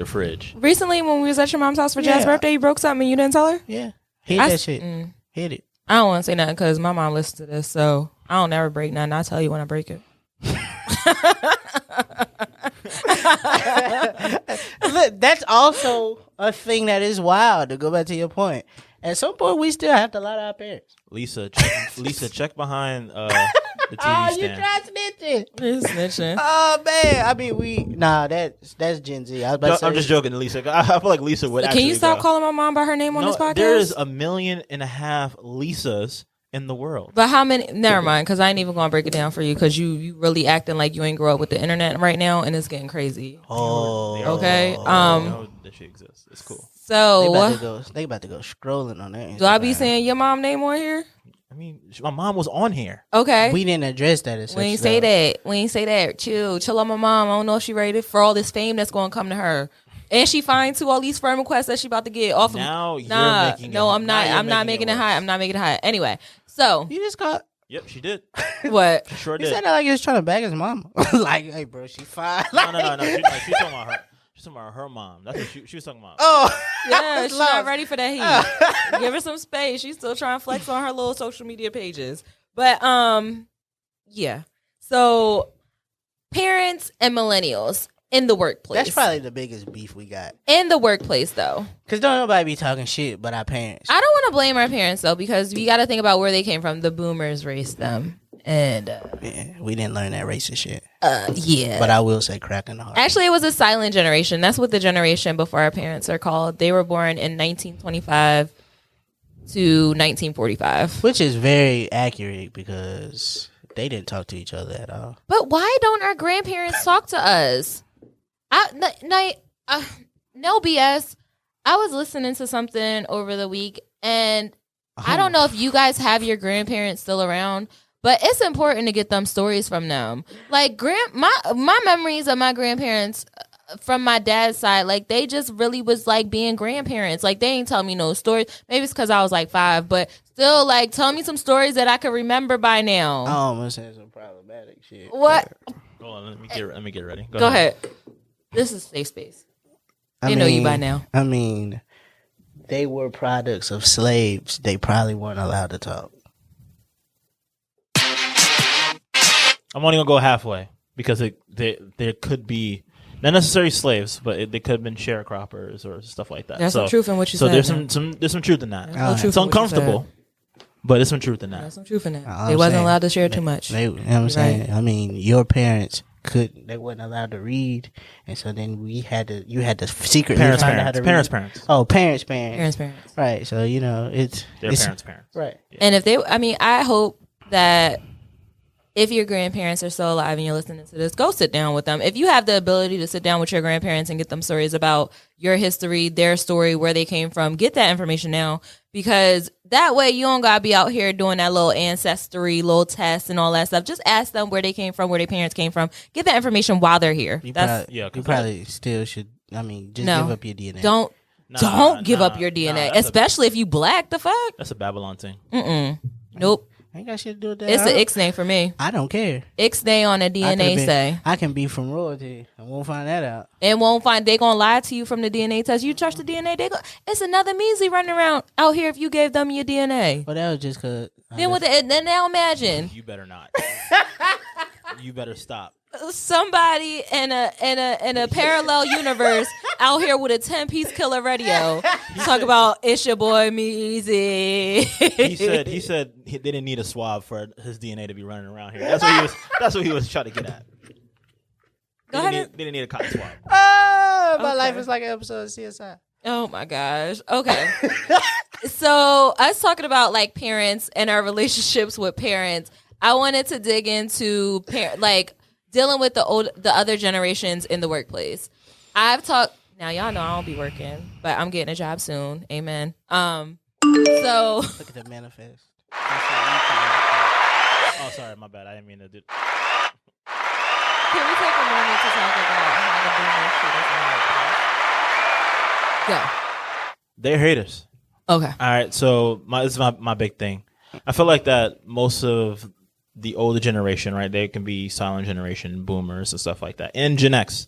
S4: fridge.
S2: Recently, when we was at your mom's house for Jazz's birthday, you broke something and you didn't tell her?
S3: Yeah. Hit that shit. Hit it.
S2: I don't want to say nothing because my mom listens to this, so I don't ever break nothing. I'll tell you when I break it.
S3: Look, that's also a thing that is wild, to go back to your point. At some point, we still have to lie to our parents.
S4: Lisa, check behind the TV stand.
S3: You tried snitching.
S2: You're snitching.
S3: Oh, man. I mean, that's Gen Z. I was about to say,
S4: I'm just joking, Lisa. I feel like Lisa would actually
S2: Can you stop calling my mom by her name on this podcast?
S4: There's 1.5 million Lisas in the world.
S2: But how many? Never mind, because I ain't even going to break it down for you because you really acting like you ain't grow up with the internet right now, and it's getting crazy.
S3: Oh.
S2: Okay.
S4: That shit exists. It's cool.
S2: So
S3: they about to go scrolling on that.
S2: Do I be saying your mom name on here?
S4: I mean, my mom was on here.
S2: Okay.
S3: We didn't address that.
S2: We ain't say that. We ain't say that. Chill on my mom. I don't know if she ready for all this fame that's going to come to her. And she fine too. All these firm requests that she about to get off.
S4: Now you're making it.
S2: No, I'm not. I'm not making it high. I'm not making it high. Anyway, so
S3: you just got.
S4: Yep, she did.
S2: What?
S4: She sure
S3: He
S4: did.
S3: said that like he was trying to bag his mama. Like, hey, bro, she fine.
S4: No. She's talking about her. She's talking about her mom. That's what she was talking about.
S3: Oh,
S2: yeah, she's not ready for that heat. Give her some space. She's still trying to flex on her little social media pages. But yeah. So parents and millennials in the workplace.
S3: That's probably the biggest beef we got.
S2: In the workplace, though.
S3: Because don't nobody be talking shit but our parents.
S2: I don't want to blame our parents, though, because we got to think about where they came from. The boomers raised them. And
S3: yeah, we didn't learn that racist shit.
S2: Yeah.
S3: But I will say crack in the heart.
S2: Actually, it was a silent generation. That's what the generation before our parents are called. They were born in 1925 to 1945.
S3: Which is very accurate because they didn't talk to each other at all.
S2: But why don't our grandparents talk to us? No BS. I was listening to something over the week, and I don't know if you guys have your grandparents still around, but it's important to get them stories from them. Like my memories of my grandparents from my dad's side, like they just really was like being grandparents. Like they ain't tell me no stories. Maybe it's because I was like 5, but still, like tell me some stories that I could remember by now.
S3: I almost had some problematic shit.
S2: What?
S4: Hold on, let me get ready.
S2: Go ahead. This is safe space. They know you by now.
S3: I mean, they were products of slaves. They probably weren't allowed to talk.
S4: I'm only gonna go halfway because there could be not necessarily slaves, but they could have been sharecroppers or stuff like that.
S2: There's some truth in what you
S4: said.
S2: So
S4: there's some truth in that.
S2: It's
S4: uncomfortable, but there's some truth in that.
S2: There's some truth in that. They wasn't allowed to share too much.
S3: You know what I'm saying? Right. I mean, your parents they weren't allowed to read, and so then you had to secretly find out how to read.
S4: Parents.
S3: Oh, parents. Right. So it's
S4: parents.
S3: Right.
S2: Yeah. And I hope that if your grandparents are still alive and you're listening to this, go sit down with them. If you have the ability to sit down with your grandparents and get them stories about your history, their story, where they came from, get that information now, because that way you don't gotta be out here doing that little ancestry, little test and all that stuff. Just ask them where they came from, where their parents came from. Get that information while they're here.
S3: You probably still should. Just give up your DNA.
S2: Don't give up your DNA, especially if you black. The fuck?
S4: That's a Babylon thing.
S2: Nope.
S3: Ain't got shit to do with that.
S2: It's an Ixnay for me.
S3: I don't care.
S2: Ixnay on a DNA say.
S3: I can be from royalty. I won't find that out.
S2: And won't find. They gonna lie to you from the DNA test. You trust the DNA? It's another measly running around out here if you gave them your DNA.
S3: But that was just cause.
S2: Then now imagine.
S4: You better not. You better stop.
S2: Somebody in a parallel universe out here with a 10-piece killer radio talk about it's your boy Meezy.
S4: He said they didn't need a swab for his DNA to be running around here. That's what he was trying to get at. They didn't need a cotton swab.
S3: My life is like an episode of CSI.
S5: Oh my gosh. Okay. So us talking about like parents and our relationships with parents, I wanted to dig into like dealing with the other generations in the workplace. I've talked. Now y'all know I don't be working, but I'm getting a job soon. Amen. So
S3: look at the manifest.
S4: Oh, sorry, my bad. I didn't mean to do.
S5: Can we take a moment to talk about how the boomers treat us in the workplace? Go.
S4: They're haters.
S5: Okay.
S4: All right, so this is my big thing. I feel like that most of the older generation, right? They can be silent generation, boomers and stuff like that, and Gen X.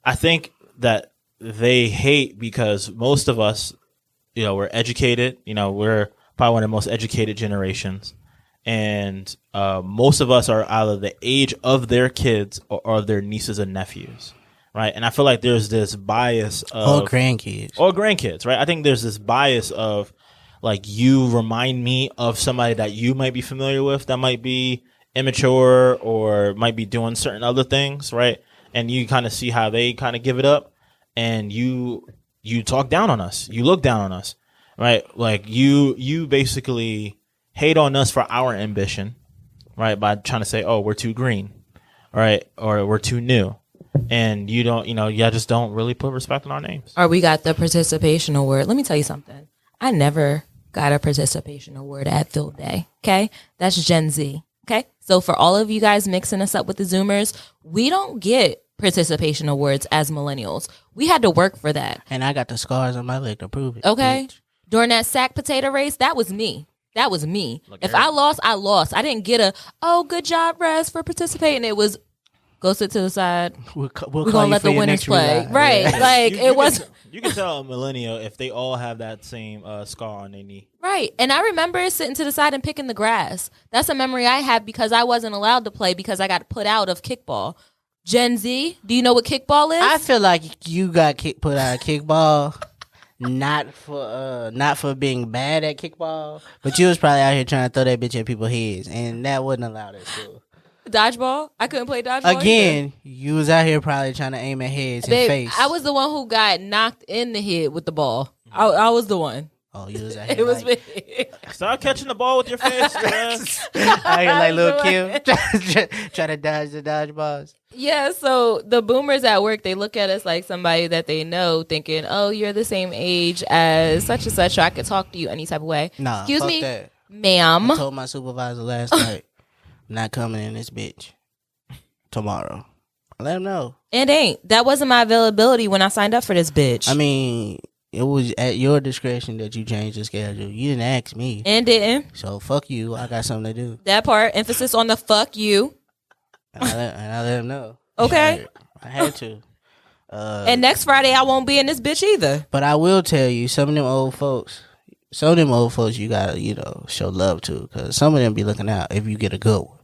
S4: I think that they hate because most of us, we're educated. We're probably one of the most educated generations, and most of us are either the age of their kids or their nieces and nephews. Right. And I feel like there's this bias of
S3: or grandkids,
S4: right? I think there's this bias of like, you remind me of somebody that you might be familiar with that might be immature or might be doing certain other things. Right. And you kind of see how they kind of give it up, and you talk down on us. You look down on us. Right. Like you basically hate on us for our ambition. Right. By trying to say, oh, we're too green. Right. Or we're too new. And you don't, you just don't really put respect on our names.
S5: Or we got the participation award. Let me tell you something. I never got a participation award at Field Day. Okay. That's Gen Z. Okay. So for all of you guys mixing us up with the Zoomers, we don't get participation awards as millennials. We had to work for that.
S3: And I got the scars on my leg to prove it.
S5: Okay.
S3: Bitch.
S5: During that sack potato race, that was me. That was me. If I lost, I lost. I didn't get good job, Rez, for participating. It was, go sit to the side. We're going to let the winners play. Right. Yeah. Like,
S4: you can tell a millennial if they all have that same scar on their knee.
S5: Right. And I remember sitting to the side and picking the grass. That's a memory I have because I wasn't allowed to play because I got put out of kickball. Gen Z, do you know what kickball is?
S3: I feel like you got put out of kickball. Not for being bad at kickball, but you was probably out here trying to throw that bitch at people's heads, and that wasn't allowed at school.
S5: Dodgeball? I couldn't play dodgeball
S3: again
S5: either.
S3: You was out here probably trying to aim at heads and face.
S5: I was the one who got knocked in the head with the ball. I was the one.
S3: Oh, you was out here.
S5: It was me.
S4: Stop catching the ball with your face, man.
S3: Out here like Lil Kim, try to dodge the dodgeballs.
S5: Yeah, so the boomers at work, they look at us like somebody that they know, thinking, oh, you're the same age as such and such, so I could talk to you any type of way.
S3: Nah,
S5: excuse
S3: fuck
S5: me,
S3: that.
S5: ma'am.
S3: I told my supervisor last night, I'm not coming in this bitch tomorrow. Let him know.
S5: That wasn't my availability when I signed up for this bitch.
S3: I mean, it was at your discretion that you changed the schedule. You didn't ask me.
S5: And didn't.
S3: So fuck you. I got something to do.
S5: That part, emphasis on the fuck you.
S3: And I let him know.
S5: Okay.
S3: I had to.
S5: And next Friday, I won't be in this bitch either.
S3: But I will tell you, some of them old folks you gotta, show love to. Because some of them be looking out if you get a good one.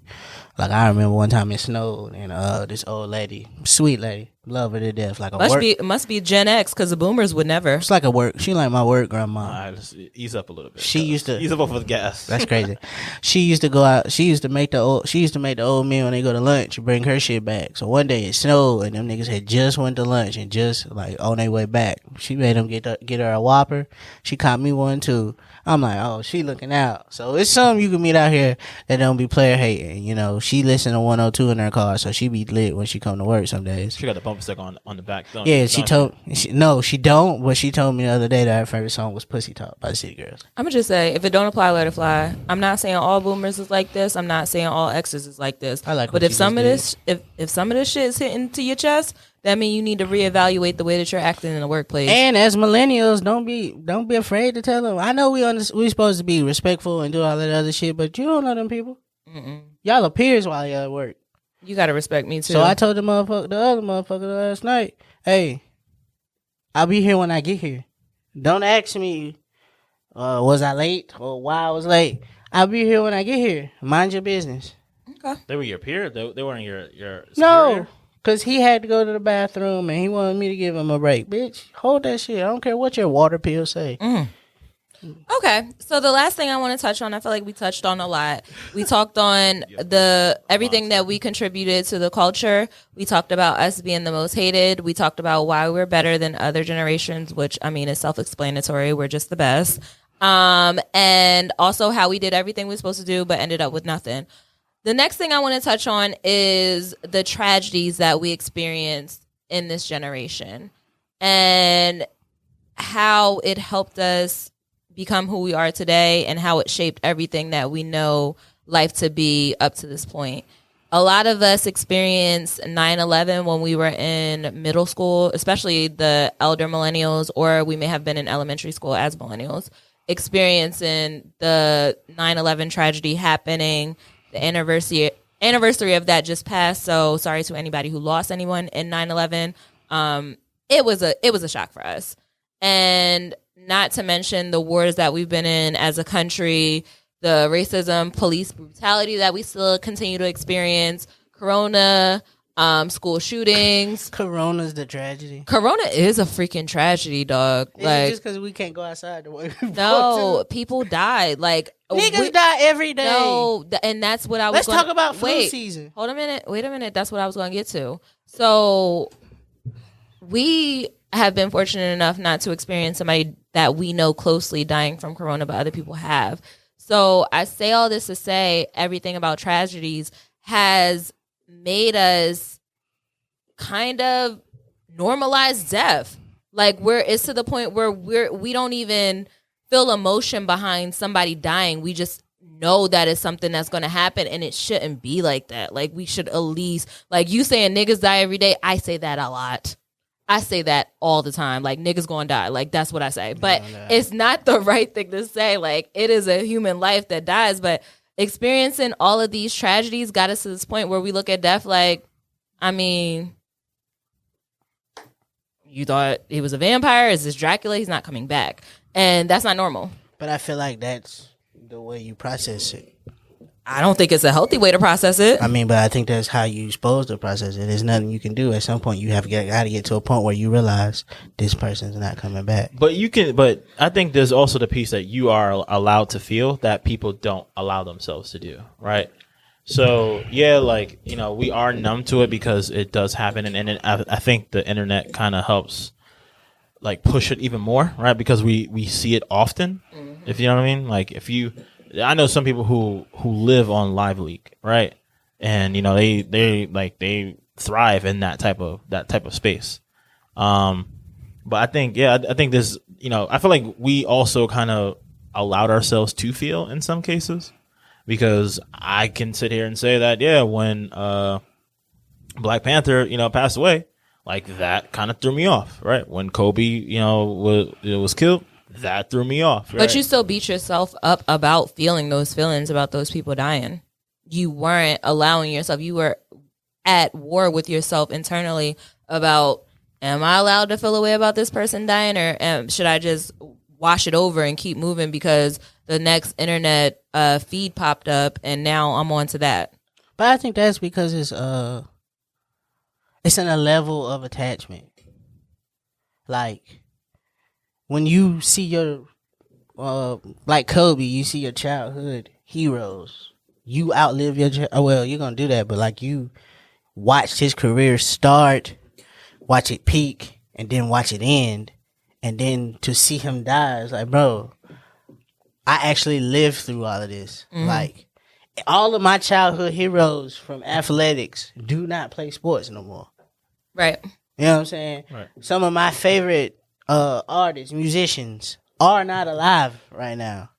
S3: Like, I remember one time it snowed, and this old lady, sweet lady, love her to death. Like
S5: must be Gen X, because the boomers would never.
S3: It's like she like my work grandma.
S4: All right, let's ease up a little bit.
S3: She used to
S4: ease up off of the gas.
S3: That's crazy. She used to go out. She used to make the old men when they go to lunch, bring her shit back. So one day it snowed, and them niggas had just went to lunch and just like on their way back. She made them get her a Whopper. She caught me one too. I'm like, oh, she looking out. So it's something you can meet out here that don't be player hating. She listen to 102 in her car, so she be lit when she come to work some days.
S4: She got the bumper sticker on the back.
S3: She don't, but she told me the other day that her favorite song was Pussy Talk by the City Girls.
S5: I'm gonna just say, if it don't apply, let it fly. I'm not saying all boomers is like this. I'm not saying all exes is like this. But if some of this shit is hitting to your chest, that means you need to reevaluate the way that you're acting in the workplace.
S3: And as millennials, don't be afraid to tell them. I know we supposed to be respectful and do all that other shit, but you don't know them people. Mm-mm. Y'all are peers while y'all at work.
S5: You gotta respect me too.
S3: So I told the other motherfucker last night, hey, I'll be here when I get here. Don't ask me, was I late or why I was late. I'll be here when I get here. Mind your business.
S5: Okay.
S4: They were your peer? They weren't your superior?
S3: No, because he had to go to the bathroom and he wanted me to give him a break. Bitch, hold that shit. I don't care what your water pill say.
S5: Okay, so the last thing I want to touch on, I feel like we touched on a lot. We talked on everything that we contributed to the culture. We talked about us being the most hated. We talked about why we're better than other generations, which I mean is self-explanatory. We're just the best. And also how we did everything we were supposed to do, but ended up with nothing. The next thing I want to touch on is the tragedies that we experienced in this generation and how it helped us become who we are today and how it shaped everything that we know life to be up to this point. A lot of us experienced 9/11 when we were in middle school, especially the elder millennials, or we may have been in elementary school as millennials, experiencing the 9/11 tragedy happening. The anniversary of that just passed, so sorry to anybody who lost anyone in 9/11. It was a shock for us. And not to mention the wars that we've been in as a country, the racism, police brutality that we still continue to experience, Corona, school shootings.
S3: Corona's the tragedy.
S5: Corona is a freaking tragedy, dog.
S3: Is
S5: like,
S3: it just because we can't go outside the way we
S5: no, people died. Like
S3: niggas die every day.
S5: No, and that's what I was.
S3: Let's talk about flu season.
S5: Hold a minute. Wait a minute. That's what I was going to get to. So we have been fortunate enough not to experience somebody that we know closely dying from Corona, but other people have. So I say all this to say everything about tragedies has made us kind of normalize death. Like it's to the point where we don't even feel emotion behind somebody dying. We just know that it's something that's going to happen, and it shouldn't be like that. Like we should at least, like you saying niggas die every day. I say that a lot. I say that all the time. Like, niggas gonna die. Like, that's what I say. But it's not the right thing to say. Like, it is a human life that dies. But experiencing all of these tragedies got us to this point where we look at death like, I mean, you thought he was a vampire? Is this Dracula? He's not coming back. And that's not normal.
S3: But I feel like that's the way you process it.
S5: I don't think it's a healthy way to process it.
S3: I mean, but I think that's how you're supposed to process it. There's nothing you can do. At some point, you have got to get to a point where you realize this person's not coming back.
S4: But I think there's also the piece that you are allowed to feel that people don't allow themselves to do, right? So, yeah, like, you know, we are numb to it because it does happen. And I think the internet kind of helps, like, push it even more, right? Because we see it often, if you know what I mean? Like, I know some people who live on Live Leak, right? And you know they thrive in that type of space. But I think this, you know, I feel like we also kind of allowed ourselves to feel in some cases, because I can sit here and say that when Black Panther, you know, passed away, like that kind of threw me off, right? When Kobe, you know, was killed, that threw me off. Right?
S5: But you still beat yourself up about feeling those feelings about those people dying. You weren't allowing yourself. You were at war with yourself internally about, am I allowed to feel a way about this person dying, or should I just wash it over and keep moving because the next internet feed popped up and now I'm on to that?
S3: But I think that's because it's in a level of attachment. Like, when you see your, like Kobe, you see your childhood heroes. You outlive your, well, you're going to do that, but like you watched his career start, watch it peak, and then watch it end. And then to see him die, it's like, bro, I actually lived through all of this. Mm-hmm. Like, all of my childhood heroes from athletics do not play sports no more.
S5: Right.
S3: You know what I'm saying? Right. Some of my favorite artists, musicians are not alive right now,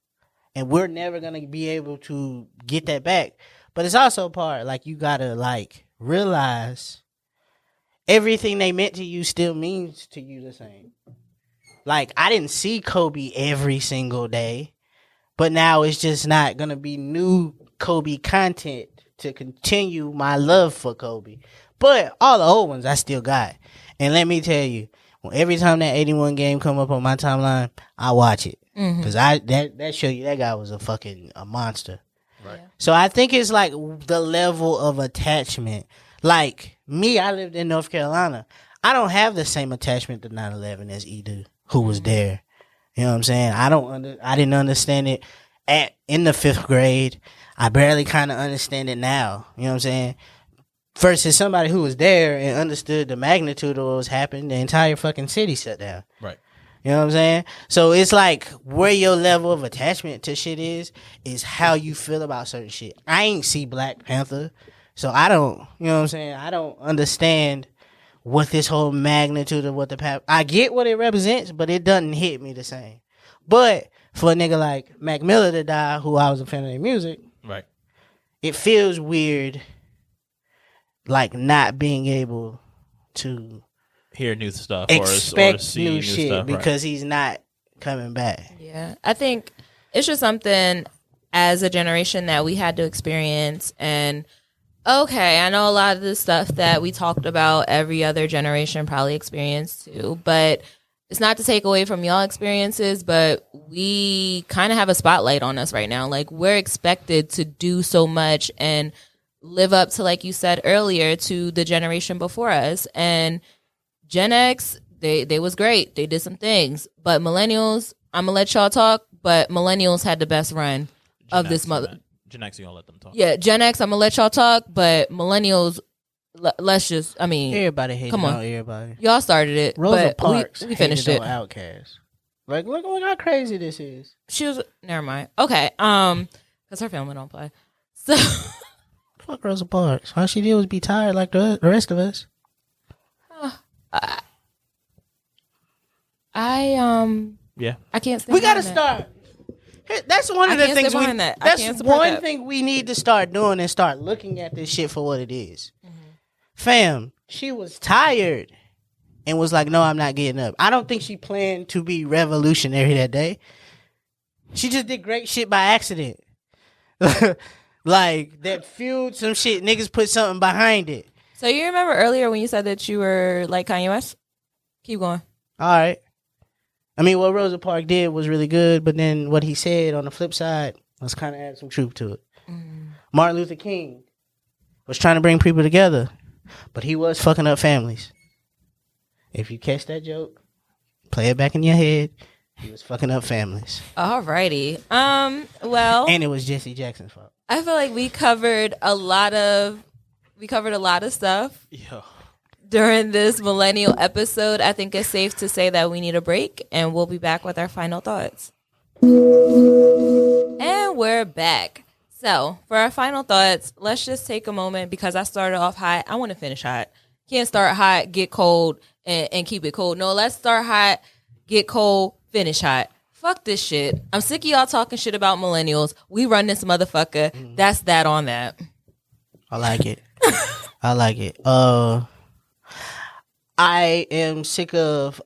S3: and we're never gonna be able to get that back. But it's also part, like, you gotta like realize everything they meant to you still means to you the same. Like, I didn't see Kobe every single day, but now it's just not gonna be new Kobe content to continue my love for Kobe. But all the old ones I still got, and let me tell you, every time that 81 game come up on my timeline, I watch it. Because that show you that guy was a monster. Right. So I think it's like the level of attachment. Like me, I lived in North Carolina. I don't have the same attachment to 9/11 as E do, who was there. You know what I'm saying? I didn't understand it in the 5th grade. I barely kind of understand it now. You know what I'm saying? Versus somebody who was there and understood the magnitude of what was happening, the entire fucking city shut down.
S4: Right.
S3: You know what I'm saying? So it's like where your level of attachment to shit is how you feel about certain shit. I ain't see Black Panther, so I don't, you know what I'm saying? I don't understand what this whole magnitude of what I get what it represents, but it doesn't hit me the same. But for a nigga like Mac Miller to die, who I was a fan of their music,
S4: right, it
S3: feels weird, like not being able to
S4: hear new stuff
S3: expect
S4: or see
S3: new shit
S4: stuff,
S3: because he's not coming back.
S5: Yeah, I think it's just something as a generation that we had to experience. And okay, I know a lot of the stuff that we talked about every other generation probably experienced too, but it's not to take away from y'all experiences, but we kind of have a spotlight on us right now. Like, we're expected to do so much and live up to, like you said earlier, to the generation before us. And Gen X, they was great. They did some things. But millennials, I'm going to let y'all talk, but millennials had the best run of this mother.
S4: Gen X, you going to let them talk?
S5: Yeah, Gen X, I'm going to let y'all talk, but millennials, let's just, I mean.
S3: Everybody hated
S5: come on.
S3: Everybody.
S5: Y'all started it,
S3: Rosa
S5: but
S3: Parks
S5: we finished it.
S3: Outkast. Like, look how crazy this is.
S5: She was, never mind. Okay, because her family don't play. So.
S3: Fuck Rosa Parks. All she did was be tired like the rest of us.
S5: Yeah. I can't stand.
S3: We gotta start. That's one of the things. That's one thing we need to start doing and start looking at this shit for what it is. Mm-hmm. Fam, she was tired and was like, "No, I'm not getting up." I don't think she planned to be revolutionary that day. She just did great shit by accident. Like, that fueled some shit. Niggas put something behind it.
S5: So you remember earlier when you said that you were like Kanye West? Keep going.
S3: All right. I mean, what Rosa Parks did was really good, but then what he said on the flip side was kind of add some truth to it. Mm. Martin Luther King was trying to bring people together, but he was fucking up families. If you catch that joke, play it back in your head. He was fucking up families.
S5: Alrighty. Well.
S3: And it was Jesse Jackson's fault.
S5: I feel like we covered a lot of stuff.
S4: Yeah.
S5: During this millennial episode. I think it's safe to say that we need a break, and we'll be back with our final thoughts. And we're back. So for our final thoughts, let's just take a moment, because I started off hot. I want to finish hot. Can't start hot, get cold, and keep it cold. No, let's start hot, get cold, finish hot. Fuck this shit. I'm sick of y'all talking shit about millennials. We run this motherfucker. That's that on that.
S3: I like it. I like it. I am sick of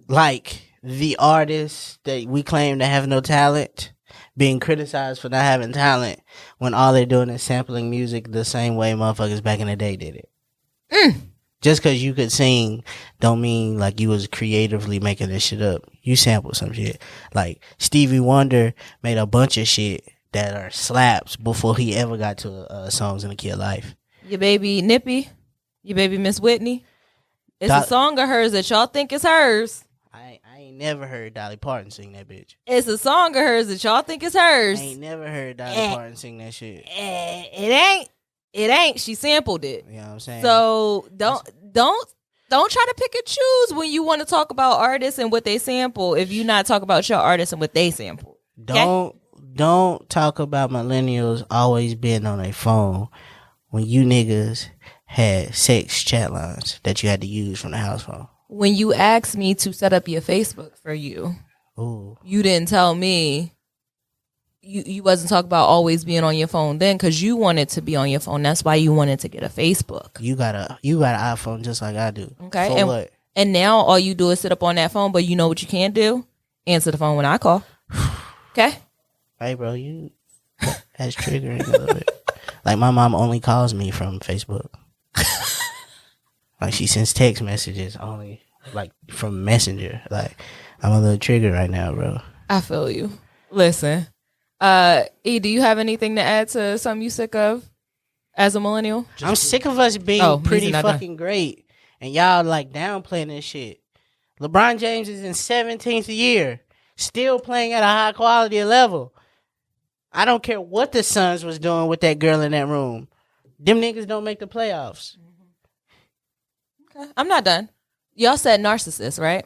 S3: like the artists that we claim to have no talent being criticized for not having talent when all they're doing is sampling music the same way motherfuckers back in the day did it. Just because you could sing don't mean like you was creatively making this shit up. You sampled some shit. Like Stevie Wonder made a bunch of shit that are slaps before he ever got to Songs in a Kid Life.
S5: Your baby Nippy, your baby Miss Whitney. It's a song of hers that y'all think is hers.
S3: I ain't never heard Dolly Parton sing that bitch.
S5: It's a song of hers that y'all think is hers.
S3: I ain't never heard Dolly Parton sing that shit.
S5: It ain't. She sampled it.
S3: You know what I'm saying?
S5: So don't try to pick and choose when you want to talk about artists and what they sample if you not talk about your artists and what they sample. Okay?
S3: Don't talk about millennials always being on their phone when you niggas had sex chat lines that you had to use from the house phone.
S5: When you asked me to set up your Facebook for you,
S3: ooh,
S5: you didn't tell me. You wasn't talking about always being on your phone then, because you wanted to be on your phone. That's why you wanted to get a Facebook.
S3: You got an iPhone just like I do.
S5: Okay.
S3: For what?
S5: And now all you do is sit up on that phone, but you know what you can't do? Answer the phone when I call. Okay?
S3: Hey, bro, that's triggering a little bit. Like, my mom only calls me from Facebook. Like, she sends text messages only, like, from Messenger. Like, I'm a little triggered right now, bro.
S5: I feel you. Listen. E, do you have anything to add to something you sick of as a millennial?
S3: I'm sick of us being pretty fucking great. And y'all, like, downplaying this shit. LeBron James is in 17th year, still playing at a high quality level. I don't care what the Suns was doing with that girl in that room. Them niggas don't make the playoffs.
S5: Okay. I'm not done. Y'all said narcissist, right?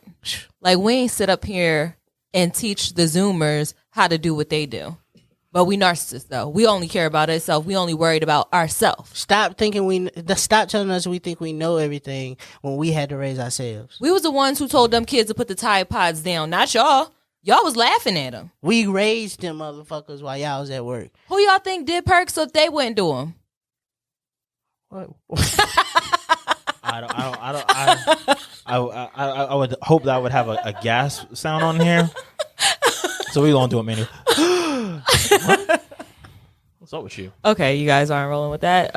S5: Like, we ain't sit up here and teach the Zoomers how to do what they do. But we narcissists, though. We only care about ourselves. We only worried about ourselves.
S3: Stop telling us we think we know everything when we had to raise ourselves.
S5: We was the ones who told them kids to put the Tide Pods down, not y'all. Y'all was laughing at them.
S3: We raised them motherfuckers while y'all was at work.
S5: Who y'all think did perks so they wouldn't do them?
S3: What?
S4: I would hope that I would have a gas sound on here. So we gonna do it, man. What's up with you?
S5: Okay, you guys aren't rolling with that.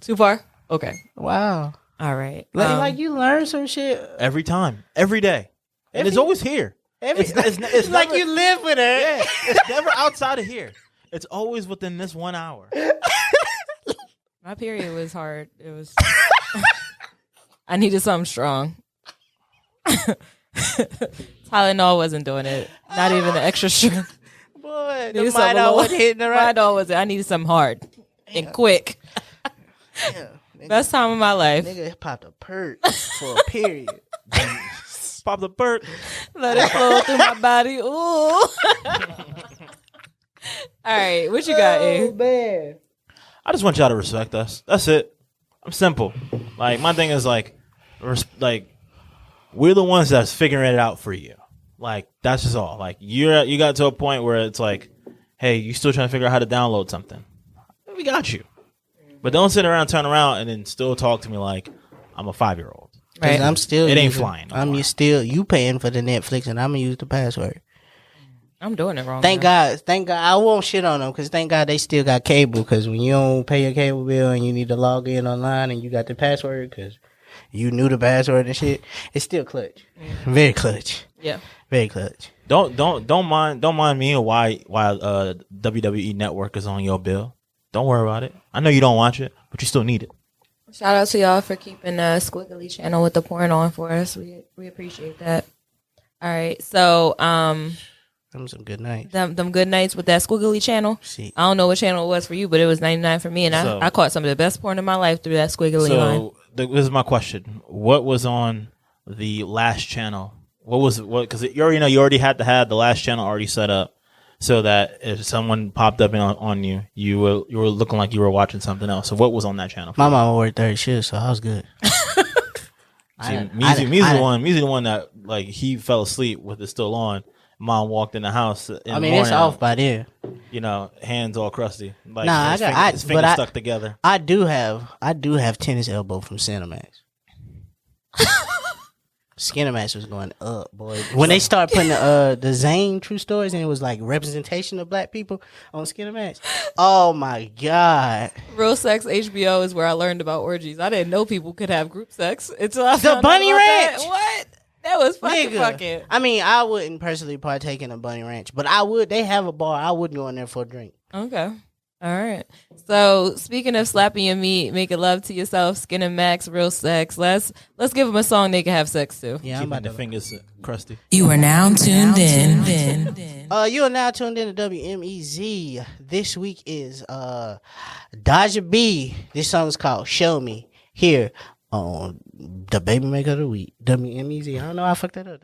S5: Too far? Okay.
S3: Wow.
S5: All right.
S3: Like you learn some shit
S4: Every time, every day, and it's always here. It's
S3: like
S4: never,
S3: you live with her.
S4: Yeah, it's never outside of here. It's always within this 1 hour.
S5: My period was hard. It was. I needed something strong. Tylenol wasn't doing it. Not even the extra strength.
S3: Boy, the Midol wasn't hitting the right.
S5: Midol wasn't. I needed something hard and quick.
S3: Yeah,
S5: Best time of my life.
S3: Nigga popped a perk for a period.
S4: Pop the perk.
S5: Let it flow through my body. Ooh. All right, what you got, A?
S3: Man.
S4: I just want y'all to respect us. That's it. I'm simple. Like, my thing is like we're the ones that's figuring it out for you. Like, that's just all. Like, you got to a point where it's like, hey, you still trying to figure out how to download something. We got you. But don't sit around, turn around, and then still talk to me like I'm a 5-year-old.
S3: Right. I'm still.
S4: It ain't flying. No more.
S3: You paying for the Netflix, and I'm gonna use the password.
S5: I'm doing it wrong.
S3: Thank God. I won't shit on them because thank God they still got cable. Because when you don't pay your cable bill and you need to log in online and you got the password because you knew the password and shit, it's still clutch. Very clutch.
S5: Yeah.
S3: Very clutch.
S4: Don't mind me or why WWE Network is on your bill. Don't worry about it. I know you don't watch it, but you still need it.
S5: Shout out to y'all for keeping the Squiggly channel with the porn on for us. We appreciate that. All right, so
S3: them some good nights.
S5: Them good nights with that Squiggly channel.
S3: See.
S5: I don't know what channel it was for you, but it was 99 for me, and I caught some of the best porn in my life through that Squiggly line.
S4: So this is my question: what was on the last channel? Because you already had to have the last channel already set up. So that if someone popped up on you, you were looking like you were watching something else. So what was on that channel?
S3: My mama worked third shift, so I was good.
S4: Me's the one that like he fell asleep with it still on. Mom walked in the house. In the morning,
S3: it's off by then.
S4: You know, hands all crusty. Like his fingers stuck together.
S3: I do have tennis elbow from Cinemax. Skinemax was going up, boy. When they started putting the Zane True Stories and it was like representation of black people on Skinemax. Oh my God.
S5: Real Sex HBO is where I learned about orgies. I didn't know people could have group sex until I found
S3: The Bunny
S5: out about
S3: Ranch.
S5: That. What? That was fucking.
S3: I mean, I wouldn't personally partake in a Bunny Ranch, but I would. They have a bar. I would go in there for a drink.
S5: Okay. All right. So speaking of slapping your meat, making love to yourself, Skin and Max, Real Sex. Let's give them a song they can have sex to.
S3: Yeah,
S4: I'm about the fingers crusty.
S1: You are now tuned in.
S3: You are now tuned in to WMEZ. This week is Daija B. This song is called "Show Me" here on the Baby Maker of the Week. WMEZ. I don't know how I fucked that up.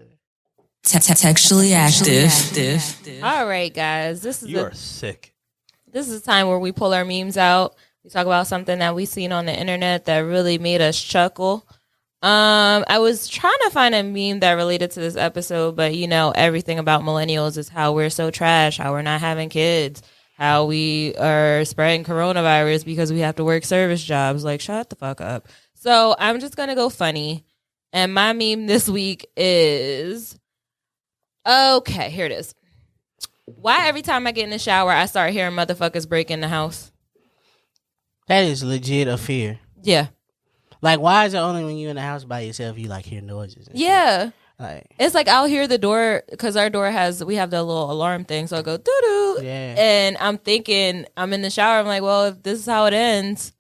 S1: Textually active.
S5: All right, guys.
S4: You are sick.
S5: This is a time where we pull our memes out. We talk about something that we seen on the internet that really made us chuckle. I was trying to find a meme that related to this episode, but everything about millennials is how we're so trash, how we're not having kids, how we are spreading coronavirus because we have to work service jobs. Like, shut the fuck up. So I'm just going to go funny. And my meme this week is, okay, here it is. Why every time I get in the shower, I start hearing motherfuckers break in the house?
S3: That is legit a fear.
S5: Yeah.
S3: Like, why is it only when you're in the house by yourself you like hear noises?
S5: Yeah.
S3: Like,
S5: it's like I'll hear the door because our door we have the little alarm thing. So I go doo doo.
S3: Yeah.
S5: And I'm thinking, I'm in the shower. I'm like, well, if this is how it ends.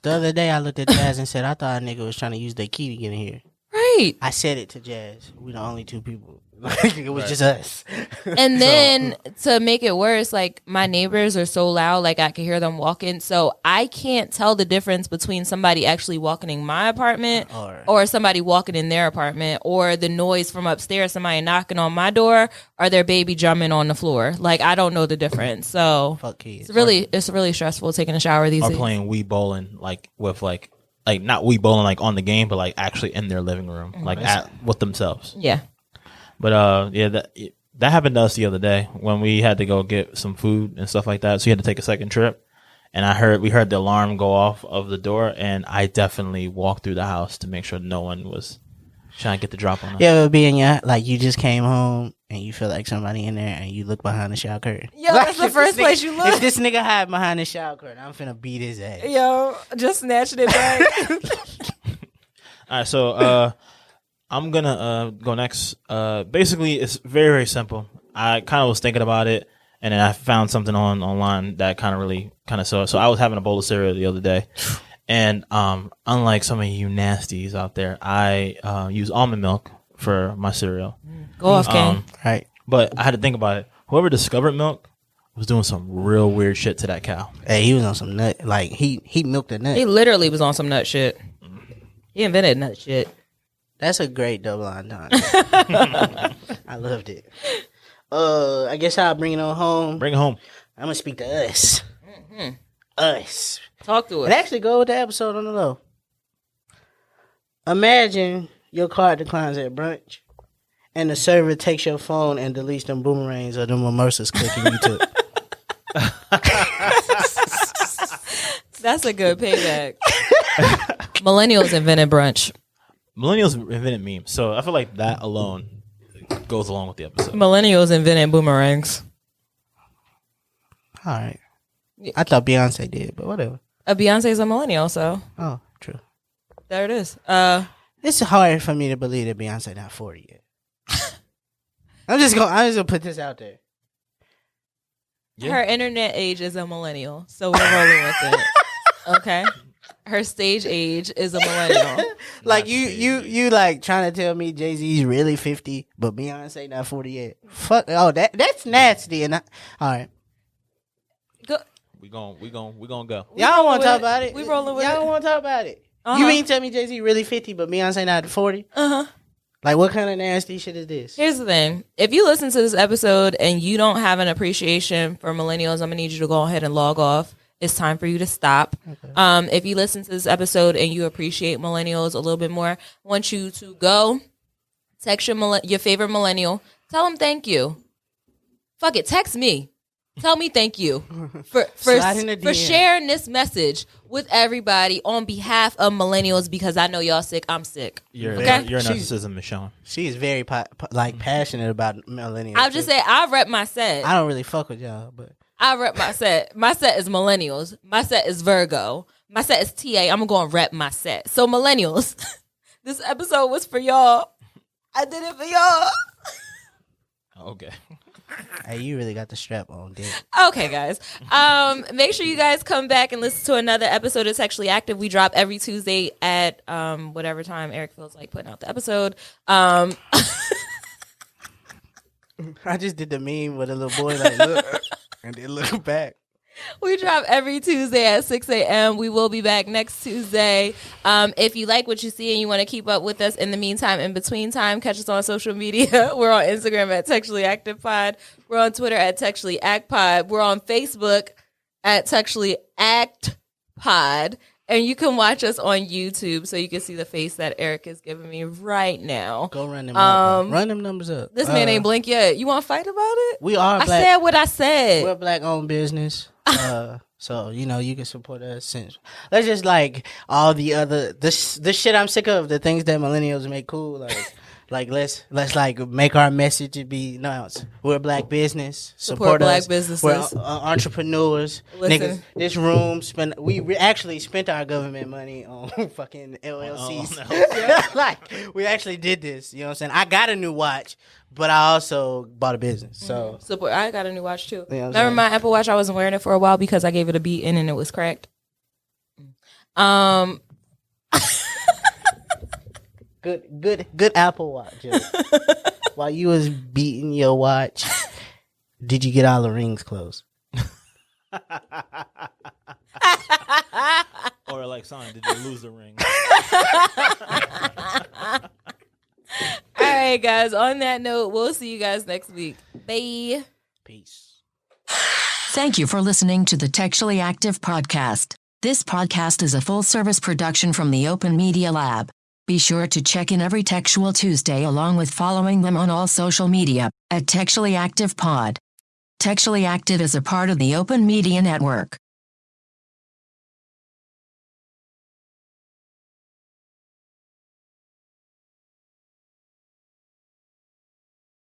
S3: The other day I looked at Jazz and said, I thought a nigga was trying to use their key to get in here.
S5: Right. great.
S3: I said it to Jazz. We the only two people. Like, it was just us.
S5: And then to make it worse, like my neighbors are so loud, like I can hear them walking. So I can't tell the difference between somebody actually walking in my apartment or somebody walking in their apartment, or the noise from upstairs, somebody knocking on my door, or their baby drumming on the floor. Like I don't know the difference. So
S3: fuck kids.
S5: It's really stressful taking a shower these days.
S4: Or playing Wii bowling like with like not Wii bowling like on the game, but like actually in their living room, like with themselves.
S5: Yeah.
S4: But that happened to us the other day when we had to go get some food and stuff like that. So we had to take a second trip, and we heard the alarm go off of the door, and I definitely walked through the house to make sure no one was trying to get the drop on us.
S3: Yeah, but being like you just came home and you feel like somebody in there, and you look behind the shower curtain.
S5: Yo,
S3: like,
S5: that's the first place you look.
S3: If this nigga hide behind the shower curtain, I'm finna beat his ass.
S5: Yo, just snatching it back.
S4: All right, so I'm gonna go next. Basically, it's very, very simple. I kind of was thinking about it, and then I found something online that kind of really saw it. So I was having a bowl of cereal the other day, and unlike some of you nasties out there, I use almond milk for my cereal.
S5: Go off, King.
S3: Right.
S4: But I had to think about it. Whoever discovered milk was doing some real weird shit to that cow.
S3: Hey, he was on some nut. Like he milked a nut.
S5: He literally was on some nut shit. He invented nut shit.
S3: That's a great double entendre. I loved it. I guess I'll bring it on home.
S4: Bring it home.
S3: I'm gonna speak to us. Mm-hmm. Us.
S5: Talk to us.
S3: And actually go with the episode on the low. Imagine your card declines at brunch, and the server takes your phone and deletes them boomerangs or them mimosas clicking you took.
S5: That's a good payback. Millennials invented brunch.
S4: Millennials invented memes, so I feel like that alone goes along with the episode.
S5: Millennials invented boomerangs.
S3: All right. I thought Beyonce did, but whatever.
S5: Beyonce's a millennial, so.
S3: Oh, true.
S5: There it is.
S3: It's hard for me to believe that Beyonce not 40 yet. I'm just gonna put this out there.
S4: Yeah.
S5: Her internet age is a millennial, so we're rolling with it. Okay? Her stage age is a millennial.
S3: Like you like trying to tell me Jay-Z's really 50, but Beyonce not 40 yet. Fuck. Oh, that's nasty. And all right.
S5: Go.
S4: We gon' go.
S3: Y'all don't want to talk about it.
S5: We rolling with
S3: Y'all
S5: it.
S3: don't want to talk about it.
S5: Uh-huh.
S3: You mean tell me Jay-Z really 50, but Beyonce not 40?
S5: Uh-huh.
S3: Like, what kind of nasty shit is this?
S5: Here's the thing. If you listen to this episode and you don't have an appreciation for millennials, I'm going to need you to go ahead and log off. It's time for you to stop. Okay. If you listen to this episode and you appreciate millennials a little bit more, I want you to go text your favorite millennial. Tell them thank you. Fuck it. Text me. Tell me thank you for sharing this message with everybody on behalf of millennials, because I know y'all sick. I'm sick.
S4: Your narcissism is showing.
S3: She is very passionate about millennials.
S5: I'll just say I rep my set.
S3: I don't really fuck with y'all, but
S5: I rep my set. My set is millennials. My set is Virgo. My set is TA. I'm going to rep my set. So millennials, this episode was for y'all. I did it for y'all.
S4: Okay.
S3: Hey, you really got the strap on, dude.
S5: Okay, guys. Make sure you guys come back and listen to another episode of Textually Active. We drop every Tuesday at whatever time Eric feels like putting out the episode.
S3: I just did the meme with a little boy like, look, and then look back.
S5: We drop every Tuesday at 6 a.m. We will be back next Tuesday. If you like what you see and you want to keep up with us in the meantime, in between time, catch us on social media. We're on Instagram at Textually Active Pod. We're on Twitter at Textually Act Pod. We're on Facebook at Textually Act Pod. And you can watch us on YouTube so you can see the face that Eric is giving me right now.
S3: Go run them up. Run them numbers up.
S5: This man ain't blink yet. You want to fight about it?
S3: We are black.
S5: I said what I said.
S3: We're black-owned business. So, you can support us. Since let's just like all the other this shit I'm sick of, the things that millennials make cool, like let's like make our message be announced. We're a black business. Support
S5: black
S3: us.
S5: businesses.
S3: We're entrepreneurs.
S5: Listen.
S3: Niggas, this room we actually spent our government money on fucking LLCs.
S4: Oh, no.
S3: Like we actually did this. You know what I'm saying? I got a new watch, but I also bought a business. So
S5: support. I got a new watch too.
S3: You know
S5: Remember my Apple Watch? I wasn't wearing it for a while because I gave it a beating and it was cracked.
S3: Good Apple Watch. Yo. While you was beating your watch, did you get all the rings closed?
S4: Or like, son, did you lose the ring?
S5: All right, guys. On that note, we'll see you guys next week. Bye.
S3: Peace.
S1: Thank you for listening to the Textually Active podcast. This podcast is a full-service production from the Open Media Lab. Be sure to check in every Textual Tuesday along with following them on all social media at Textually Active Pod. Textually Active is a part of the Open Media Network.